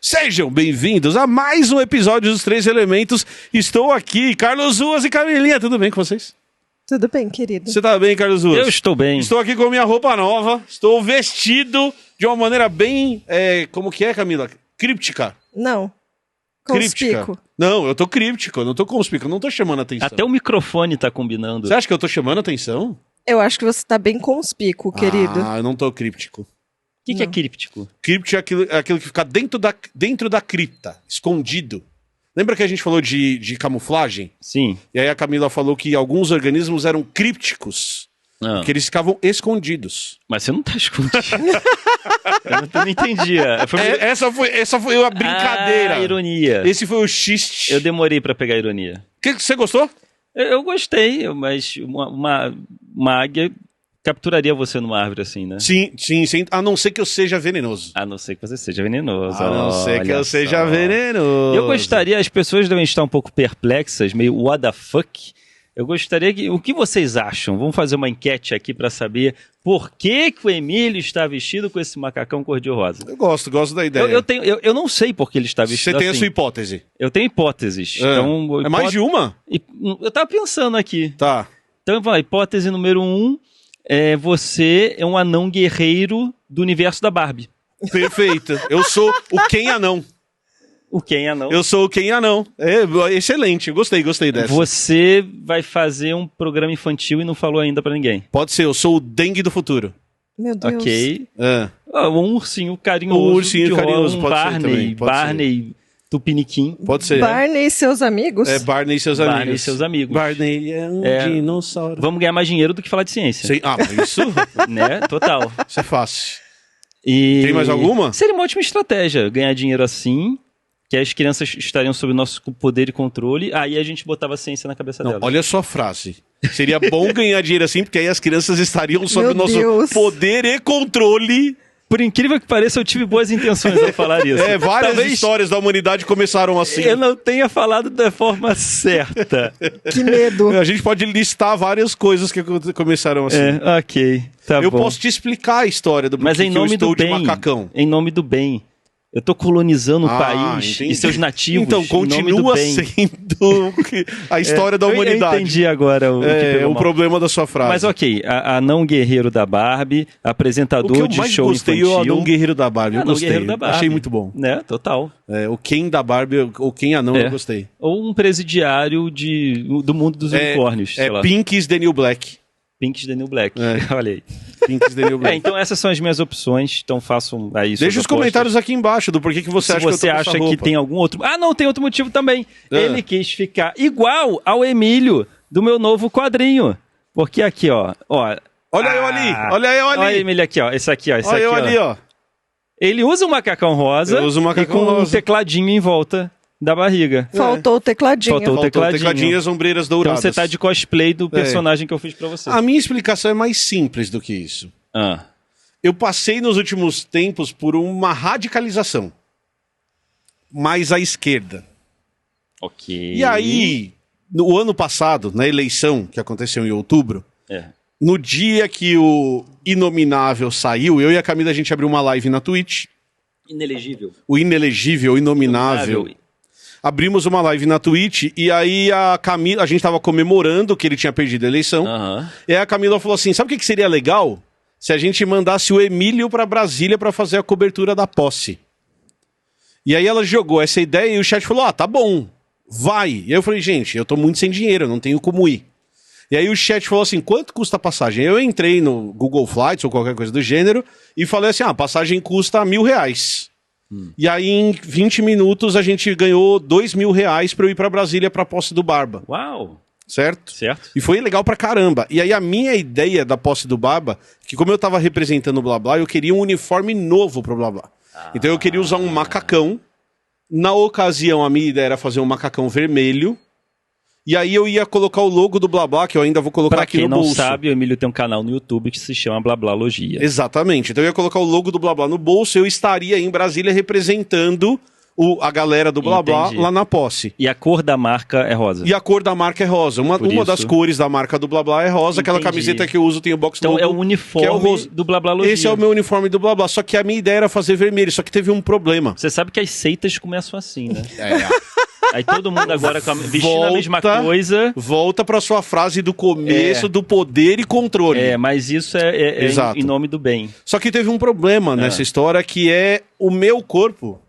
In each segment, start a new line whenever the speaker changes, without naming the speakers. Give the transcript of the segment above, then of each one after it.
Sejam bem-vindos a mais um episódio dos Três Elementos. Estou aqui, Carlos Ruas e Camilinha. Tudo bem com vocês?
Tudo bem, querido.
Você tá bem, Carlos Ruas?
Eu estou bem.
Estou aqui com minha roupa nova. Estou vestido de uma maneira bem... como que é, Camila? Críptica.
Não.
Críptica.
Conspico.
Não, eu tô críptico, eu não tô conspico, eu não tô chamando atenção.
Até o microfone tá combinando.
Você acha que eu tô chamando atenção?
Eu acho que você tá bem conspícuo, querido.
Ah, eu não tô críptico.
O que é críptico?
Críptico é aquilo que fica dentro da cripta, escondido. Lembra que a gente falou de camuflagem?
Sim.
E aí a Camila falou que alguns organismos eram crípticos,
Ah.
que eles ficavam escondidos.
Mas você não tá escondido. Eu não entendi.
Essa foi a brincadeira.
Ah, ironia.
Esse foi o xiste.
Eu demorei pra pegar a ironia.
Você gostou?
Eu gostei, mas uma águia capturaria você numa árvore assim, né?
Sim. A não ser que eu seja venenoso.
A não ser que você seja venenoso.
A não ser que
Olha
eu seja
só.
venenoso.
Eu gostaria, as pessoas devem estar um pouco perplexas, meio what the fuck. Eu gostaria que... O que vocês acham? Vamos fazer uma enquete aqui pra saber por que o Emílio está vestido com esse macacão cor-de-rosa.
Eu gosto da ideia.
Eu não sei por que ele está vestido
Você tem
assim.
a sua hipótese.
Eu tenho hipóteses.
É.
Então,
É mais de uma?
Eu tava pensando aqui.
Tá.
Então, vai, hipótese número 1 é você é um anão guerreiro do universo da Barbie.
Perfeito. Eu sou o Ken Anão.
O Ken Anão.
Eu sou o Ken Anão. É excelente. Gostei dessa.
Você vai fazer um programa infantil e não falou ainda pra ninguém.
Pode ser, eu sou o Dengue do futuro.
Meu Deus.
Ok.
É.
Um ursinho carinhoso.
Um ursinho
de rosa,
carinhoso,
um
pode ser
Barney.
também, pode
Barney Tupiniquim.
Pode ser.
Barney e seus amigos?
É Barney e seus amigos.
Barney e seus amigos.
Barney é um dinossauro.
Vamos ganhar mais dinheiro do que falar de ciência.
Sei. Ah, isso,
Né? Total.
isso é fácil.
E...
Tem mais alguma?
Seria uma ótima estratégia, ganhar dinheiro assim, que as crianças estariam sob nosso poder e controle, aí a gente botava a ciência na cabeça
Não,
delas.
olha só a frase. Seria bom ganhar dinheiro assim, porque aí as crianças estariam sob
Meu
o nosso
Deus.
poder e controle.
Por incrível que pareça, eu tive boas intenções ao falar isso.
Várias
Talvez
histórias da humanidade começaram assim.
eu não tenha falado da forma certa.
Que medo.
A gente pode listar várias coisas que começaram assim.
Ok, tá
Eu
bom.
posso te explicar a história do
Mas
porquê
em
que eu
nome
estou
do
de
bem,
macacão.
em nome do bem. Eu tô colonizando o
Ah,
país
entendi.
e seus nativos.
Então,
em nome do
continua
bem.
sendo a história da humanidade.
Eu entendi agora o que pegou
o
mal.
problema da sua frase.
Mas ok, anão guerreiro da Barbie,
o
apresentador
que eu
de
mais
show
gostei é
infantil.
o Anão Guerreiro da Barbie. Eu
Anão
gostei.
Guerreiro da Barbie.
Achei muito bom.
Né, total.
O Ken da Barbie, o Ken Anão, eu gostei.
Ou um presidiário do mundo dos unicórnios, sei lá.
Pink is the New Black.
Pink is the New Black. Olha aí.
Pink is the New Black.
Então essas são as minhas opções, então façam aí suas
Deixa os
apostas.
comentários aqui embaixo do porquê que você
Se
acha que eu tô
você
com
acha
essa
que
roupa.
tem algum outro... Ah, não, tem outro motivo também.
É.
Ele quis ficar igual ao Emílio do meu novo quadrinho. Porque aqui, ó.
Olha eu ali, olha eu ali.
Olha o Emílio aqui, ó. Esse aqui, ó. Esse
Olha
aqui,
eu ali, ó.
Ele usa um macacão rosa
Eu uso um macacão
e com um
rosa.
tecladinho em volta da barriga.
Faltou o tecladinho.
Faltou o tecladinho.
Tecladinho e as ombreiras
Então
douradas.
você tá de cosplay do personagem que eu fiz pra você.
A minha explicação é mais simples do que isso.
Ah.
Eu passei nos últimos tempos por uma radicalização. Mais à esquerda.
Ok.
E aí, no ano passado, na eleição que aconteceu em outubro, no dia que o Inominável saiu, eu e a Camila, a gente abriu uma live na Twitch.
Inelegível.
O Inelegível, o Inominável. Abrimos uma live na Twitch e aí a Camila, a gente tava comemorando que ele tinha perdido a eleição.
Aham.
E aí a Camila falou assim, sabe o que seria legal? Se a gente mandasse o Emílio pra Brasília pra fazer a cobertura da posse. E aí ela jogou essa ideia e o chat falou, tá bom, vai. E aí eu falei, gente, eu tô muito sem dinheiro, eu não tenho como ir. E aí o chat falou assim, quanto custa a passagem? Eu entrei no Google Flights ou qualquer coisa do gênero e falei assim, a passagem custa R$1.000. E aí em 20 minutos a gente ganhou R$2.000 pra eu ir pra Brasília pra posse do Barba.
Uau.
Certo?
Certo.
E foi legal pra caramba. E aí a minha ideia da posse do Barba, que como eu tava representando o Blá Blá, eu queria um uniforme novo pro Blá Blá. Então eu queria usar um macacão. Na ocasião, a minha ideia era fazer um macacão vermelho. E aí eu ia colocar o logo do Blá Blá, que eu ainda vou colocar
Pra
aqui
quem
no
não
bolso.
sabe, o Emílio tem um canal no YouTube que se chama Blablalogia.
Exatamente. Então eu ia colocar o logo do Blá Blá no bolso, eu estaria aí em Brasília representando a galera do Blá Blá
Entendi.
lá na posse.
E a cor da marca é rosa.
E a cor da marca é rosa. Uma
Por
das
isso.
cores da marca do Blá Blá é rosa. Aquela
Entendi.
camiseta que eu uso tem o box
Então
logo,
é o
que é o
uniforme
rosa.
do Blá Blá Logia.
Esse é o meu uniforme do Blá Blá. Só que a minha ideia era fazer vermelho. Só que teve um problema.
Você sabe que as seitas começam assim, né?
É.
Aí todo mundo agora vestindo
Volta.
a mesma coisa.
Volta pra sua frase do começo do poder e controle.
É, mas isso é
Exato.
em nome do bem.
Só que teve um problema nessa história, que é o meu corpo,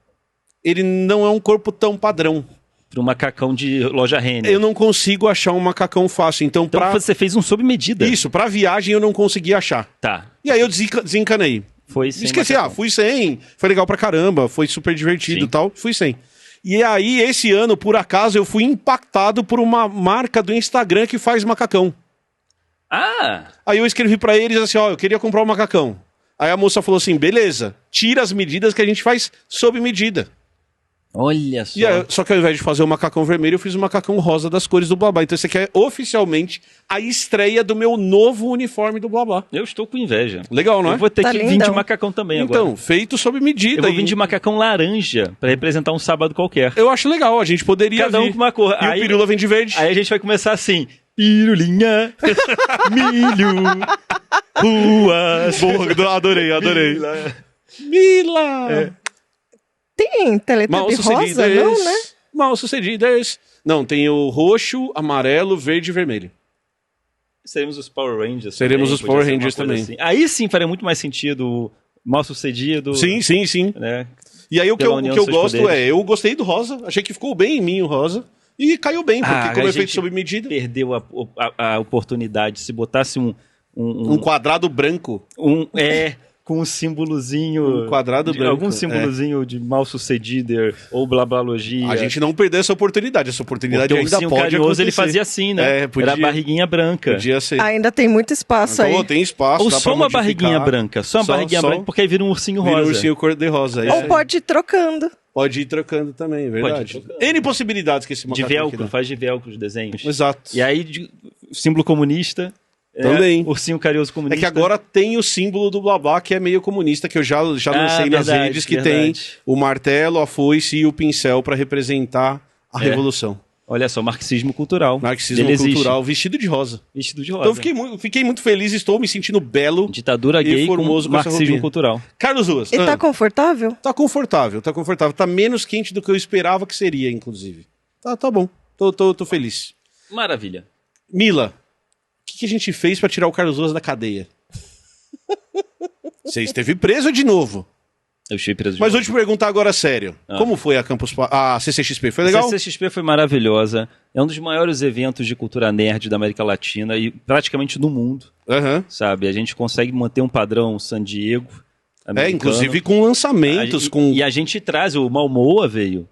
ele não é um corpo tão padrão.
Para um macacão de loja Renner.
Eu não consigo achar um macacão fácil. Então,
Então você fez um sob medida.
Isso, pra viagem eu não consegui achar.
Tá.
E aí eu desencanei.
Foi sem
Esqueci,
macacão.
fui sem. Foi legal pra caramba, foi super divertido
Sim.
e tal. Fui sem. E aí, esse ano, por acaso, eu fui impactado por uma marca do Instagram que faz macacão.
Ah!
Aí eu escrevi pra eles assim, ó, eu queria comprar um macacão. Aí a moça falou assim, beleza, tira as medidas que a gente faz sob medida.
Olha só.
E aí, só que ao invés de fazer o macacão vermelho, eu fiz o macacão rosa das cores do Blá Blá. Então esse aqui é oficialmente a estreia do meu novo uniforme do Blá Blá.
Eu estou com inveja.
Legal, não é?
Eu vou ter
Tá
que vir
lindão.
de macacão também
Então,
agora.
feito sob medida.
Eu vou vir
E
de macacão laranja para representar um sábado qualquer.
eu acho legal, a gente poderia
Cada um
vir.
com uma cor.
E
Aí-
o Pirula vem de verde.
Aí a gente vai começar assim: pirulinha, milho, ruas.
Boa, adorei. Mila!
Tem Teletubby rosa, não, né?
Mal sucedidas. Não, tem o roxo, amarelo, verde e vermelho.
Seremos os Power Rangers.
Seremos
também,
os
podia
Power
ser uma
Rangers
coisa
também.
assim. Aí sim faria muito mais sentido o mal sucedido.
Sim.
Né?
E aí o que
Pela
eu,
união
o que eu
dos seus
gosto
poderes.
eu gostei do rosa, achei que ficou bem em mim o rosa. E caiu bem, porque
Ah,
como
a
é feito
gente
sob medida.
Perdeu a oportunidade. Se botasse
Um quadrado branco.
com um símbolozinho.
Um quadrado branco,
Algum símbolozinho de mal sucedido ou blabalogia.
A gente não perdeu essa oportunidade. Essa oportunidade
Porque o
ainda
ursinho
pode
carinhoso
acontecer.
ele fazia assim, né?
É, podia.
Era a barriguinha branca.
Podia ser.
Ainda tem muito espaço
Então,
aí.
tem espaço,
Ou
dá
só
pra
uma
modificar.
barriguinha branca. Só uma barriguinha branca, porque aí vira um ursinho
Vira
rosa.
um ursinho cor-de-rosa. é isso
Ou
aí.
pode ir trocando.
Pode ir trocando também, é verdade.
Pode ir trocando.
N possibilidades que esse
De
macaco
velcro,
aqui dá.
faz de velcro os desenhos.
Exato.
E aí, símbolo comunista.
Também.
Ursinho carinhoso
É
comunista.
que agora tem o símbolo do Blá Blá, que é meio comunista, que eu já lancei nas
verdade,
redes, que
verdade.
tem o martelo, a foice e o pincel para representar a revolução.
Olha só, marxismo cultural.
Marxismo
Ele existe.
cultural, vestido de rosa.
Vestido de rosa.
Então eu fiquei muito feliz, estou me sentindo belo.
Ditadura
e
gay
formoso
com
com essa
marxismo
roupinha.
cultural.
Carlos Ruas,
E tá confortável?
tá confortável. Tá menos quente do que eu esperava que seria, inclusive. Tá bom, tô feliz.
Maravilha.
Mila, o que a gente fez pra tirar o Carlos Ruas da cadeia? Você esteve preso de novo.
Eu estive preso de
Mas
novo.
vou te perguntar agora sério. Como foi a a CCXP? Foi legal?
A CCXP foi maravilhosa. É um dos maiores eventos de cultura nerd da América Latina e praticamente do mundo,
Aham.
sabe? A gente consegue manter um padrão San Diego americano.
Inclusive com lançamentos, com...
E a gente traz, o Malmoa veio.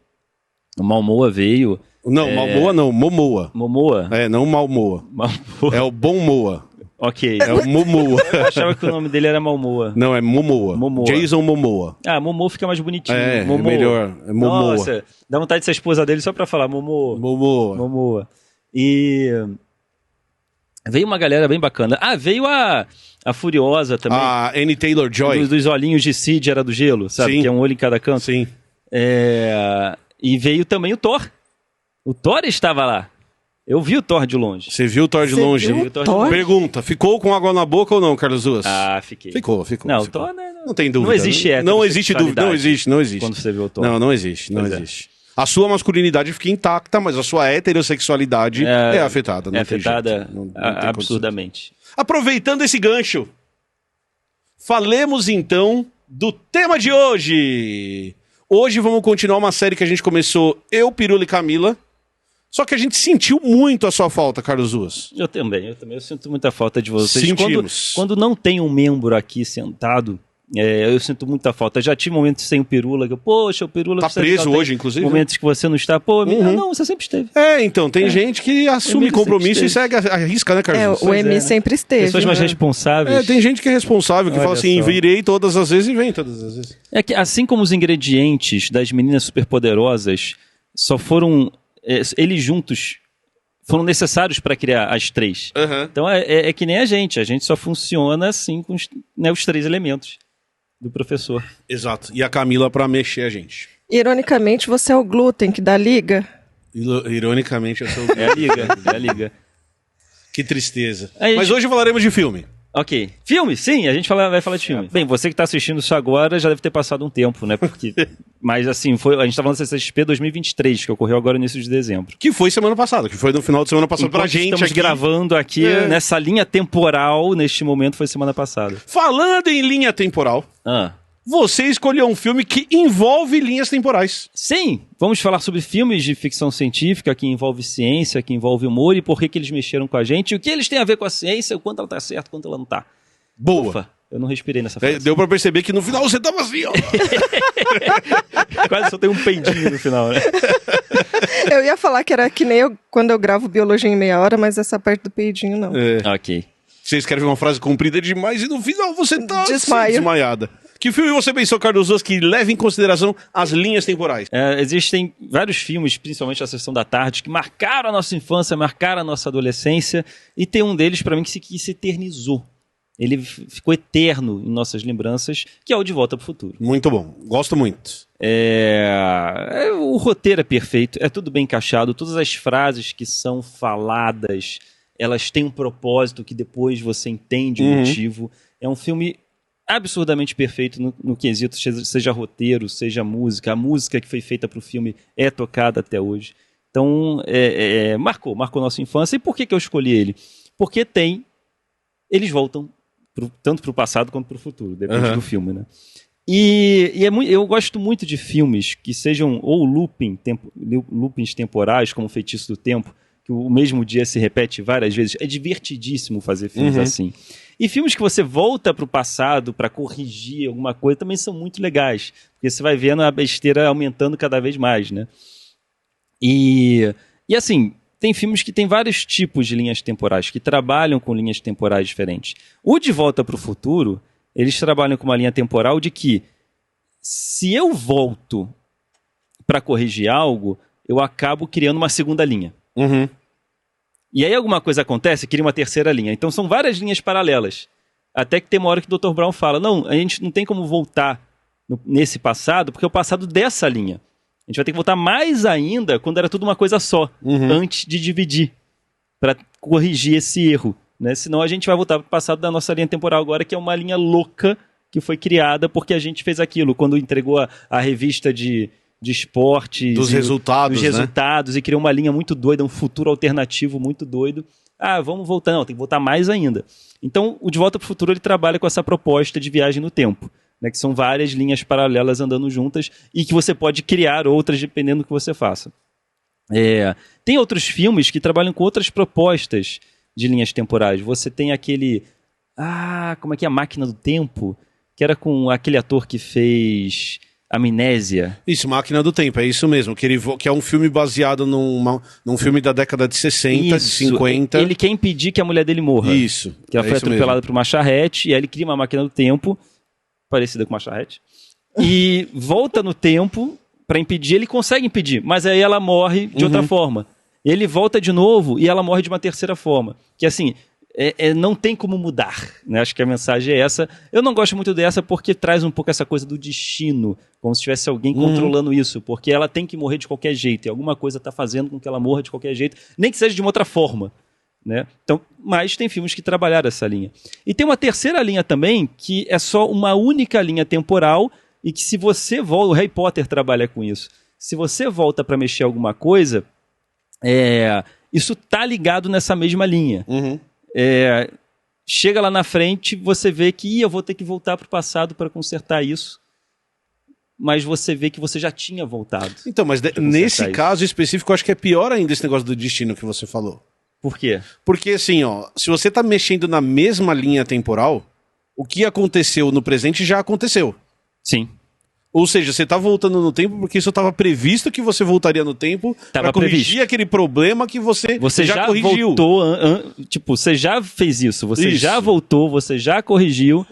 O Malmoa veio.
Não, Malmoa não, Momoa.
Momoa?
Não Malmoa.
Malmoa.
É o Bom Moa.
Ok.
É o Momoa.
Eu achava que o nome dele era Malmoa.
Não, é Momoa.
Momoa.
Jason Momoa.
Ah, Momoa fica mais bonitinho.
É
Momoa.
melhor. É Momoa.
Nossa, dá vontade de ser a esposa dele só pra falar Momoa.
Momoa.
Momoa. E veio uma galera bem bacana. Ah, veio a Furiosa também.
A Annie Taylor-Joy.
Dos olhinhos de Cid era do gelo, sabe?
Sim.
Que é um olho em cada canto.
Sim.
E veio também o Thor. O Thor estava lá. Eu vi o Thor de longe.
Você viu o Thor de
Você
longe?
viu
o Thor?
Thor?
Pergunta, ficou com água na boca ou não, Carlos Ruas?
Ah, fiquei.
Ficou.
Não, o
ficou.
Thor né,
Não tem dúvida.
Não existe
Não existe dúvida. Não existe.
quando você vê o Thor.
Não existe. Não
Pois é.
existe. A sua masculinidade fica intacta, mas a sua heterossexualidade é afetada. Não
É
tem
afetada
jeito. Não tem condição.
absurdamente.
Aproveitando esse gancho, falemos então do tema de hoje. Hoje vamos continuar uma série que a gente começou, eu, Pirula e Camila. Só que a gente sentiu muito a sua falta, Carlos Ruas.
Eu também. Eu sinto muita falta de vocês.
Sentimos.
Quando não tem um membro aqui sentado, eu sinto muita falta. Já tive momentos sem o Pirula, que eu, poxa, o Pirula...
Tá
precisa
preso
ficar-
hoje, inclusive,
Momentos que você não está. Pô, não, você sempre esteve.
Então, tem gente que assume
Amigo
compromisso
sempre
e segue a risca, né, Carlos Ruas?
O Emi sempre esteve.
Pessoas mais
né?
responsáveis.
Tem gente que é responsável, que
Olha
fala assim,
só.
virei todas as vezes e vem todas as vezes.
É que assim como os ingredientes das meninas superpoderosas só foram... eles juntos foram necessários para criar as três. Então é que nem a gente só funciona assim com os 3 elementos do professor.
Exato. E a Camila pra mexer a gente.
Ironicamente, você é o glúten que dá liga?
Ironicamente, eu sou o...
É a liga.
Que tristeza.
Aí,
Mas hoje falaremos de filme.
Ok. Filme? Sim, a gente vai falar de filme. Bem, você que está assistindo isso agora já deve ter passado um tempo, né? Mas assim, a gente tá falando da CCXP 2023, que ocorreu agora no início de dezembro.
Que foi semana passada, que foi no final de semana passada pra gente.
Estamos gravando aqui nessa linha temporal, neste momento foi semana passada.
Falando em linha temporal, você escolheu um filme que envolve linhas temporais.
Sim, vamos falar sobre filmes de ficção científica que envolve ciência, que envolve humor e por que eles mexeram com a gente, o que eles têm a ver com a ciência, o quanto ela tá certa, o quanto ela não tá.
Boa.
Ufa, eu não respirei nessa frase.
Deu pra perceber que no final você tava assim, ó.
Quase só tem um peidinho no final, né?
Eu ia falar que era que nem quando eu gravo biologia em meia hora, mas essa parte do peidinho não.
Ok.
Você escreve uma frase comprida demais e no final você tá desmaiada. Que filme você pensou, Carlos Oz, que leva em consideração as linhas temporais?
Existem vários filmes, principalmente a Sessão da Tarde, que marcaram a nossa infância, marcaram a nossa adolescência, e tem um deles, para mim, que se eternizou. Ele ficou eterno em nossas lembranças, que é o De Volta para o Futuro.
Muito bom, gosto muito.
O roteiro é perfeito, é tudo bem encaixado, todas as frases que são faladas, elas têm um propósito que depois você entende o motivo. É um filme absurdamente perfeito no quesito, seja roteiro, seja música. A música que foi feita para o filme é tocada até hoje. Então, marcou nossa infância. E por que eu escolhi ele? Porque eles voltam tanto para o passado quanto para o futuro, depende do filme, né? Eu gosto muito de filmes que sejam ou loopings temporais, como o Feitiço do Tempo, que o mesmo dia se repete várias vezes. É divertidíssimo fazer filmes assim. E filmes que você volta para o passado para corrigir alguma coisa também são muito legais, porque você vai vendo a besteira aumentando cada vez mais, né? E assim, tem filmes que tem vários tipos de linhas temporais, que trabalham com linhas temporais diferentes. O De Volta para o Futuro, eles trabalham com uma linha temporal de que se eu volto para corrigir algo, eu acabo criando uma segunda linha. E aí alguma coisa acontece, cria uma terceira linha. Então são várias linhas paralelas. Até que tem uma hora que o Dr. Brown fala, não, a gente não tem como voltar nesse passado, porque é o passado dessa linha. A gente vai ter que voltar mais ainda quando era tudo uma coisa só, antes de dividir, para corrigir esse erro. Né? Senão a gente vai voltar para o passado da nossa linha temporal agora, que é uma linha louca que foi criada porque a gente fez aquilo. Quando entregou a revista de esportes,
dos resultados,
e criou uma linha muito doida, um futuro alternativo muito doido. Vamos voltar, não, tem que voltar mais ainda. Então, o De Volta para o Futuro ele trabalha com essa proposta de viagem no tempo, né, que são várias linhas paralelas andando juntas e que você pode criar outras dependendo do que você faça. Tem outros filmes que trabalham com outras propostas de linhas temporais. Você tem aquele... como é que é? A Máquina do Tempo, que era com aquele ator que fez... Amnésia.
Isso, Máquina do Tempo, é isso mesmo. Que é um filme baseado num filme da década de 60,
isso.
de 50.
Ele quer impedir que a mulher dele morra.
Isso.
Que ela foi atropelada por uma charrete, e aí ele cria uma máquina do tempo, parecida com uma charrete, e volta no tempo para impedir. Ele consegue impedir, mas aí ela morre de outra forma. Ele volta de novo e ela morre de uma terceira forma. Que assim... não tem como mudar, né? Acho que a mensagem é essa. Eu não gosto muito dessa porque traz um pouco essa coisa do destino, como se tivesse alguém controlando isso, porque ela tem que morrer de qualquer jeito, e alguma coisa está fazendo com que ela morra de qualquer jeito, nem que seja de uma outra forma, né? Então, mas tem filmes que trabalharam essa linha. E tem uma terceira linha também, que é só uma única linha temporal, e que se você volta, o Harry Potter trabalha com isso, se você volta para mexer alguma coisa, isso tá ligado nessa mesma linha. Chega lá na frente, você vê que eu vou ter que voltar para o passado para consertar isso, mas você vê que você já tinha voltado.
Então, mas nesse caso específico, eu acho que é pior ainda esse negócio do destino que você falou.
Por quê?
Porque assim, se você tá mexendo na mesma linha temporal, o que aconteceu no presente já aconteceu.
Sim.
Ou seja, você tá voltando no tempo porque isso estava previsto que você voltaria no tempo para corrigir aquele problema que você já corrigiu.
Voltou, você já fez isso, você já voltou, você já corrigiu,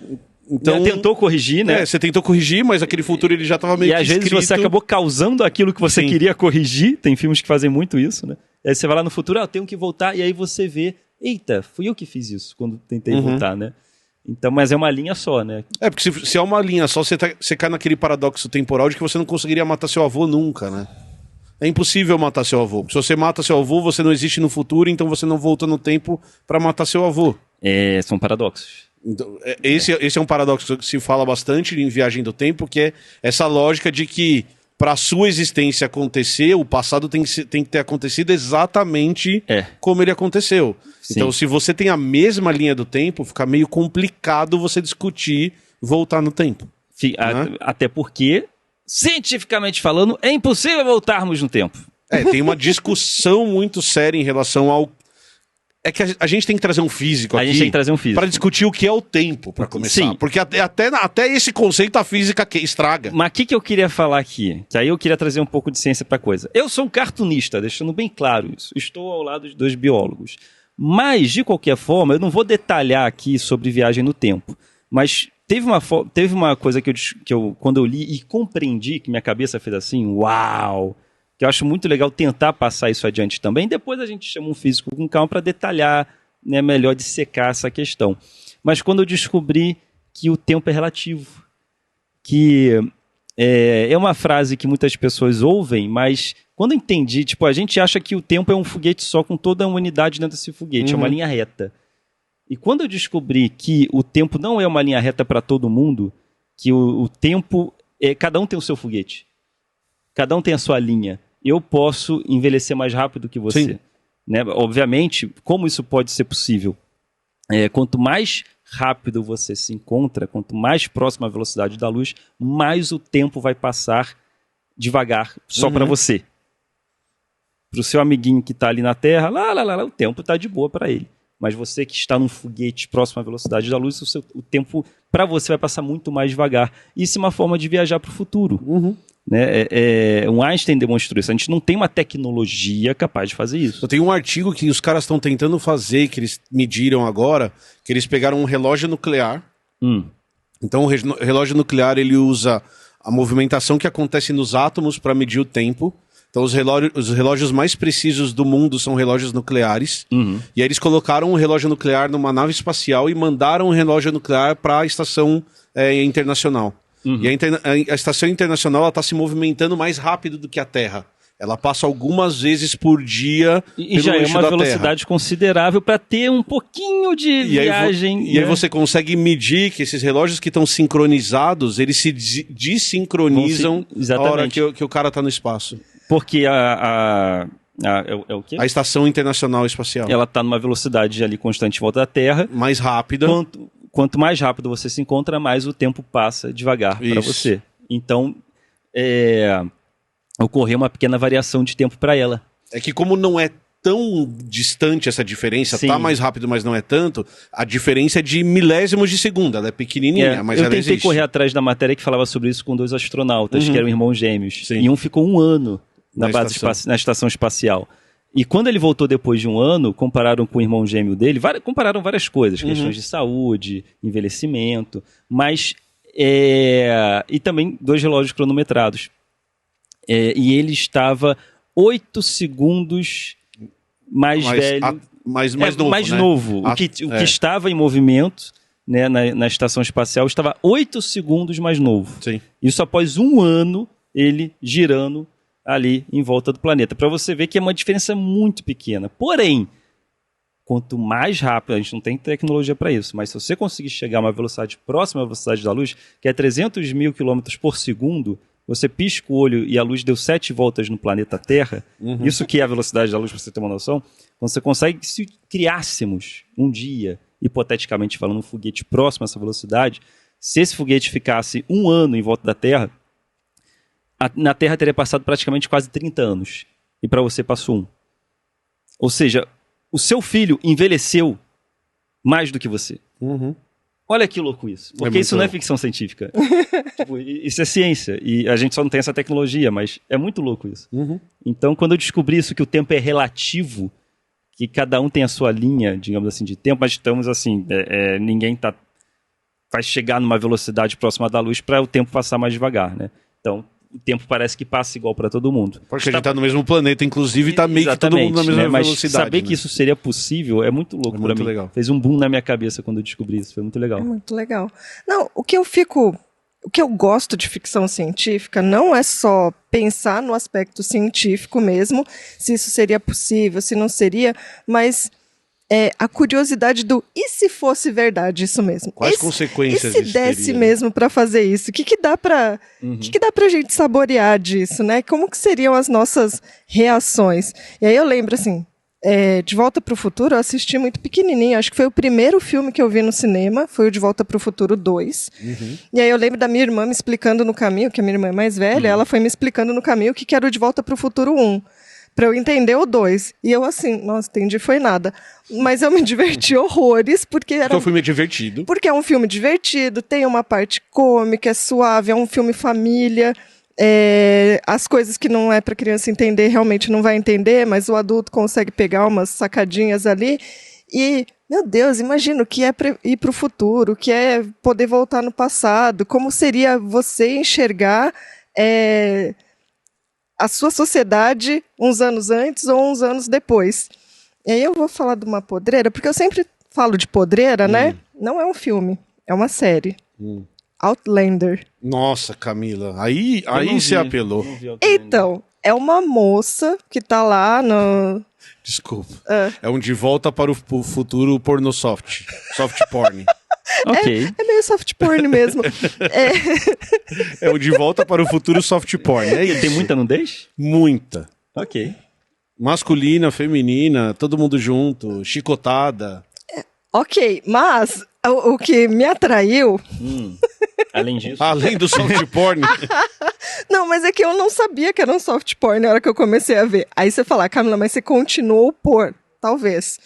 então tentou corrigir, né?
Você tentou corrigir, mas aquele futuro ele já estava meio que escrito.
E às vezes você acabou causando aquilo que você queria corrigir, tem filmes que fazem muito isso, né? E aí você vai lá no futuro, eu tenho que voltar, e aí você vê, eita, fui eu que fiz isso quando tentei voltar, né? Então, mas é uma linha só, né?
Porque se é uma linha só, você cai naquele paradoxo temporal de que você não conseguiria matar seu avô nunca, né? É impossível matar seu avô. Se você mata seu avô, você não existe no futuro, então você não volta no tempo pra matar seu avô.
São paradoxos.
Então, esse é um paradoxo que se fala bastante em Viagem do Tempo, que é essa lógica de que para a sua existência acontecer, o passado tem que ter acontecido exatamente como ele aconteceu.
Sim.
Então, se você tem a mesma linha do tempo, fica meio complicado você discutir voltar no tempo.
Até porque, cientificamente falando, é impossível voltarmos no tempo.
Tem uma discussão muito séria em relação ao... É que a gente tem que trazer um físico aqui.
A gente tem que trazer um físico.
Para discutir o que é o tempo, para começar.
Sim.
Porque até esse conceito a física estraga.
Mas o que eu queria falar aqui? Que aí eu queria trazer um pouco de ciência para a coisa. Eu sou um cartunista, deixando bem claro isso. Estou ao lado de 2 biólogos. Mas, de qualquer forma, eu não vou detalhar aqui sobre viagem no tempo. Mas teve uma coisa que eu, quando eu li e compreendi, que minha cabeça fez assim, uau! Que eu acho muito legal tentar passar isso adiante também. Depois a gente chama um físico com calma para detalhar, né, melhor dissecar essa questão. Mas quando eu descobri que o tempo é relativo, que é uma frase que muitas pessoas ouvem, mas quando eu entendi, tipo, a gente acha que o tempo é um foguete só com toda a unidade dentro desse foguete, é uma linha reta. E quando eu descobri que o tempo não é uma linha reta para todo mundo, que o tempo, cada um tem o seu foguete. Cada um tem a sua linha. Eu posso envelhecer mais rápido que você. Né? Obviamente, como isso pode ser possível? Quanto mais rápido você se encontra, quanto mais próximo à velocidade da luz, mais o tempo vai passar devagar, só para você. Para o seu amiguinho que está ali na Terra, o tempo está de boa para ele. Mas você que está num foguete próximo à velocidade da luz, o tempo para você vai passar muito mais devagar. Isso é uma forma de viajar para o futuro. Né? O Einstein demonstrou isso. A gente não tem uma tecnologia capaz de fazer isso.
Eu tenho um artigo que os caras estão tentando fazer, que eles mediram agora, que eles pegaram um relógio nuclear. Então o relógio nuclear ele usa a movimentação que acontece nos átomos para medir o tempo. Então os relógios mais precisos do mundo são relógios nucleares. E aí eles colocaram um relógio nuclear numa nave espacial e mandaram um relógio nuclear para a estação internacional. E a estação internacional está se movimentando mais rápido do que a Terra. Ela passa algumas vezes por dia
e já é uma velocidade considerável para ter um pouquinho de viagem.
E aí você consegue medir que esses relógios que estão sincronizados, eles se desincronizam na hora que o cara está no espaço.
Porque o quê?
A Estação Internacional Espacial.
Ela está numa velocidade ali constante em volta da Terra.
Mais rápida.
Quanto mais rápido você se encontra, mais o tempo passa devagar para você. Então, ocorreu uma pequena variação de tempo para ela.
É que como não é tão distante essa diferença, tá mais rápido, mas não é tanto, a diferença é de milésimos de segundo, ela é pequenininha, mas ela existe.
Eu tentei correr atrás da matéria que falava sobre isso com 2 astronautas, que eram irmãos gêmeos. E um ficou 1 ano na estação espacial. E quando ele voltou depois de 1 ano, compararam com o irmão gêmeo dele, compararam várias coisas, questões de saúde, envelhecimento, mas e também 2 relógios cronometrados. E ele estava 8 segundos mais velho. Mais novo. Mais novo. O que estava em movimento, né, na estação espacial estava 8 segundos mais novo. Isso após 1 ano ele girando ali em volta do planeta. Para você ver que é uma diferença muito pequena. Porém, quanto mais rápido, a gente não tem tecnologia para isso, mas se você conseguir chegar a uma velocidade próxima à velocidade da luz, que é 300 mil quilômetros por segundo, você pisca o olho e a luz deu 7 voltas no planeta Terra, isso que é a velocidade da luz, para você ter uma noção, quando você consegue, se criássemos um dia, hipoteticamente falando, um foguete próximo a essa velocidade, se esse foguete ficasse 1 ano em volta da Terra, na Terra teria passado praticamente quase 30 anos. E para você passou 1. Ou seja, o seu filho envelheceu mais do que você. Olha que louco isso. Porque isso não é ficção científica. Tipo, isso é ciência. E a gente só não tem essa tecnologia, mas é muito louco isso. Então, quando eu descobri isso, que o tempo é relativo, que cada um tem a sua linha, digamos assim, de tempo, mas estamos assim, ninguém vai chegar numa velocidade próxima da luz para o tempo passar mais devagar, né? Então, o tempo parece que passa igual para todo mundo.
Porque a gente tá no mesmo planeta, inclusive, e tá meio que todo mundo na mesma
Mas
velocidade.
saber que isso seria possível é muito louco para mim.
Legal.
Fez um boom na minha cabeça quando eu descobri isso, foi muito legal.
É muito legal. Não, o que eu gosto de ficção científica não é só pensar no aspecto científico mesmo, se isso seria possível, se não seria, mas a curiosidade do e se fosse verdade isso mesmo?
Quais consequências
e se
isso
desse
teria?
mesmo para fazer isso? O que dá para que dá pra gente saborear disso, né? Como que seriam as nossas reações? E aí eu lembro assim, De Volta para o Futuro eu assisti muito pequenininho, acho que foi o primeiro filme que eu vi no cinema, foi o De Volta para o Futuro 2. E aí eu lembro da minha irmã me explicando no caminho, que a minha irmã é mais velha, ela foi me explicando no caminho o que era o De Volta para o Futuro 1, para eu entender o 2. E eu assim, nossa, entendi, foi nada. Mas eu me diverti horrores, porque era...
Porque o filme é divertido.
Porque é um filme divertido, tem uma parte cômica, é suave, é um filme família... as coisas que não é para criança entender realmente não vai entender, mas o adulto consegue pegar umas sacadinhas ali e, meu Deus, imagina o que é ir para o futuro, o que é poder voltar no passado, como seria você enxergar a sua sociedade uns anos antes ou uns anos depois. E aí eu vou falar de uma podreira, porque eu sempre falo de podreira, né? Não é um filme, é uma série. Outlander.
Nossa, Camila, aí você apelou.
Então, é uma moça que tá lá no...
Desculpa. É um De Volta para o Futuro porno soft porn.
Ok.
É meio soft porn mesmo.
É o De Volta para o Futuro soft porn. É isso.
Tem muita nudez?
Muita.
Ok.
Masculina, feminina, todo mundo junto, chicotada.
Ok, mas o que me atraiu...
Além disso...
Além do soft porn.
Não, mas é que eu não sabia que era um soft porn na hora que eu comecei a ver. Aí você fala, Camila, mas você continuou por? Talvez.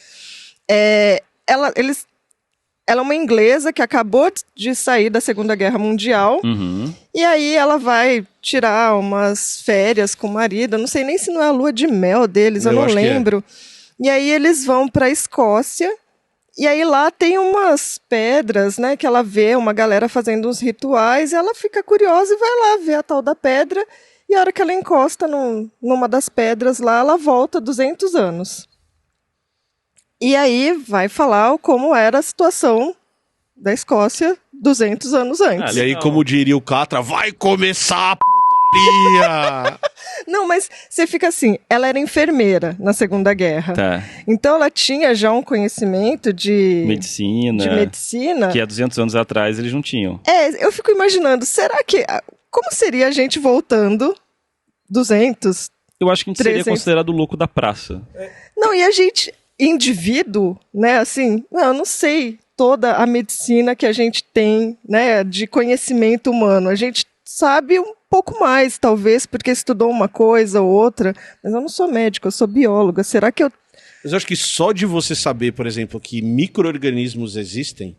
Ela é uma inglesa que acabou de sair da Segunda Guerra Mundial. E aí ela vai tirar umas férias com o marido. Eu não sei nem se não é a lua de mel deles, eu não lembro. E aí eles vão para a Escócia. E aí lá tem umas pedras, né, que ela vê uma galera fazendo uns rituais, e ela fica curiosa e vai lá ver a tal da pedra, e a hora que ela encosta numa das pedras lá, ela volta 200 anos. E aí vai falar como era a situação da Escócia 200 anos antes.
E aí, como diria o Catra, vai começar a putaria!
Não, mas você fica assim, ela era enfermeira na Segunda Guerra.
Tá.
Então ela tinha já um conhecimento de medicina.
Que há 200 anos atrás eles não tinham.
Eu fico imaginando, será que... Como seria a gente voltando 200?
Eu acho que a gente
300...
seria considerado o louco da praça.
Não, e a gente, indivíduo, né, assim, eu não sei toda a medicina que a gente tem, né, de conhecimento humano. A gente sabe um pouco mais, talvez, porque estudou uma coisa ou outra, mas eu não sou médico, eu sou bióloga. Será que eu...
Mas eu acho que só de você saber, por exemplo, que micro-organismos existem,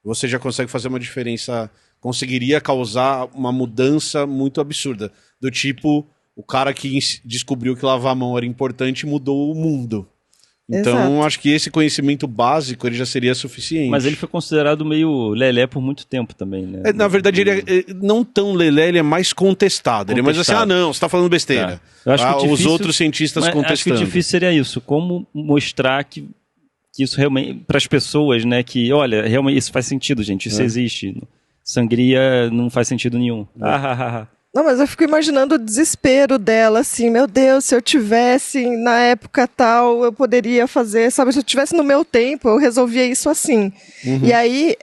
você já consegue fazer uma diferença, conseguiria causar uma mudança muito absurda. Do tipo, o cara que descobriu que lavar a mão era importante mudou o mundo. Então,
Exato.
acho que esse conhecimento básico ele já seria suficiente.
Mas ele foi considerado meio lelé por muito tempo também, né?
Na verdade, ele é não tão lelé, ele é mais contestado. Ele é mais assim, não, você tá falando besteira.
Tá. Eu acho que o difícil,
os outros cientistas contestando.
Acho que o difícil seria isso, como mostrar que isso realmente, para as pessoas, né, que, olha, realmente isso faz sentido, gente, isso existe. Sangria não faz sentido nenhum.
Não, mas eu fico imaginando o desespero dela, assim, meu Deus, se eu tivesse na época tal, eu poderia fazer, sabe, se eu tivesse no meu tempo, eu resolvia isso assim. E aí,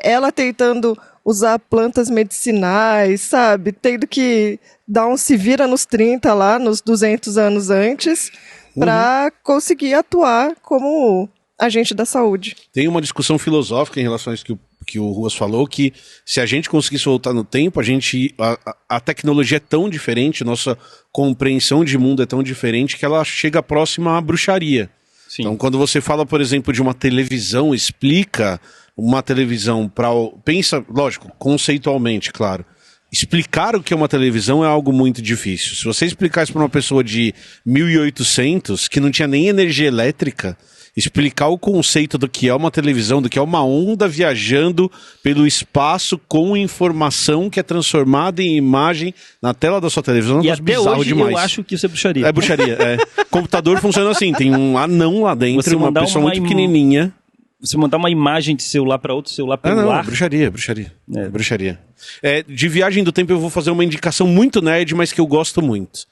ela tentando usar plantas medicinais, sabe, tendo que dar um se vira nos 30 lá, nos 200 anos antes, para conseguir atuar como agente da saúde.
Tem uma discussão filosófica em relação a isso que o Ruas falou, que se a gente conseguisse voltar no tempo, a tecnologia é tão diferente, nossa compreensão de mundo é tão diferente que ela chega próxima à bruxaria. Sim. Então, quando você fala, por exemplo, de uma televisão, explica uma televisão pensa, lógico, conceitualmente, claro. Explicar o que é uma televisão é algo muito difícil. Se você explicar isso para uma pessoa de 1800, que não tinha nem energia elétrica, explicar o conceito do que é uma televisão, do que é uma onda viajando pelo espaço com informação que é transformada em imagem na tela da sua televisão. É um
E
negócio
até
bizarro
hoje
demais.
eu acho que isso é bruxaria.
É bruxaria, é. Computador funciona assim, tem um anão lá dentro,
Você
uma
mandar
pessoa
uma
muito pequenininha.
Você mandar uma imagem de celular para outro celular pelo
Não,
ar.
bruxaria. Bruxaria. De viagem do tempo eu vou fazer uma indicação muito nerd, mas que eu gosto muito.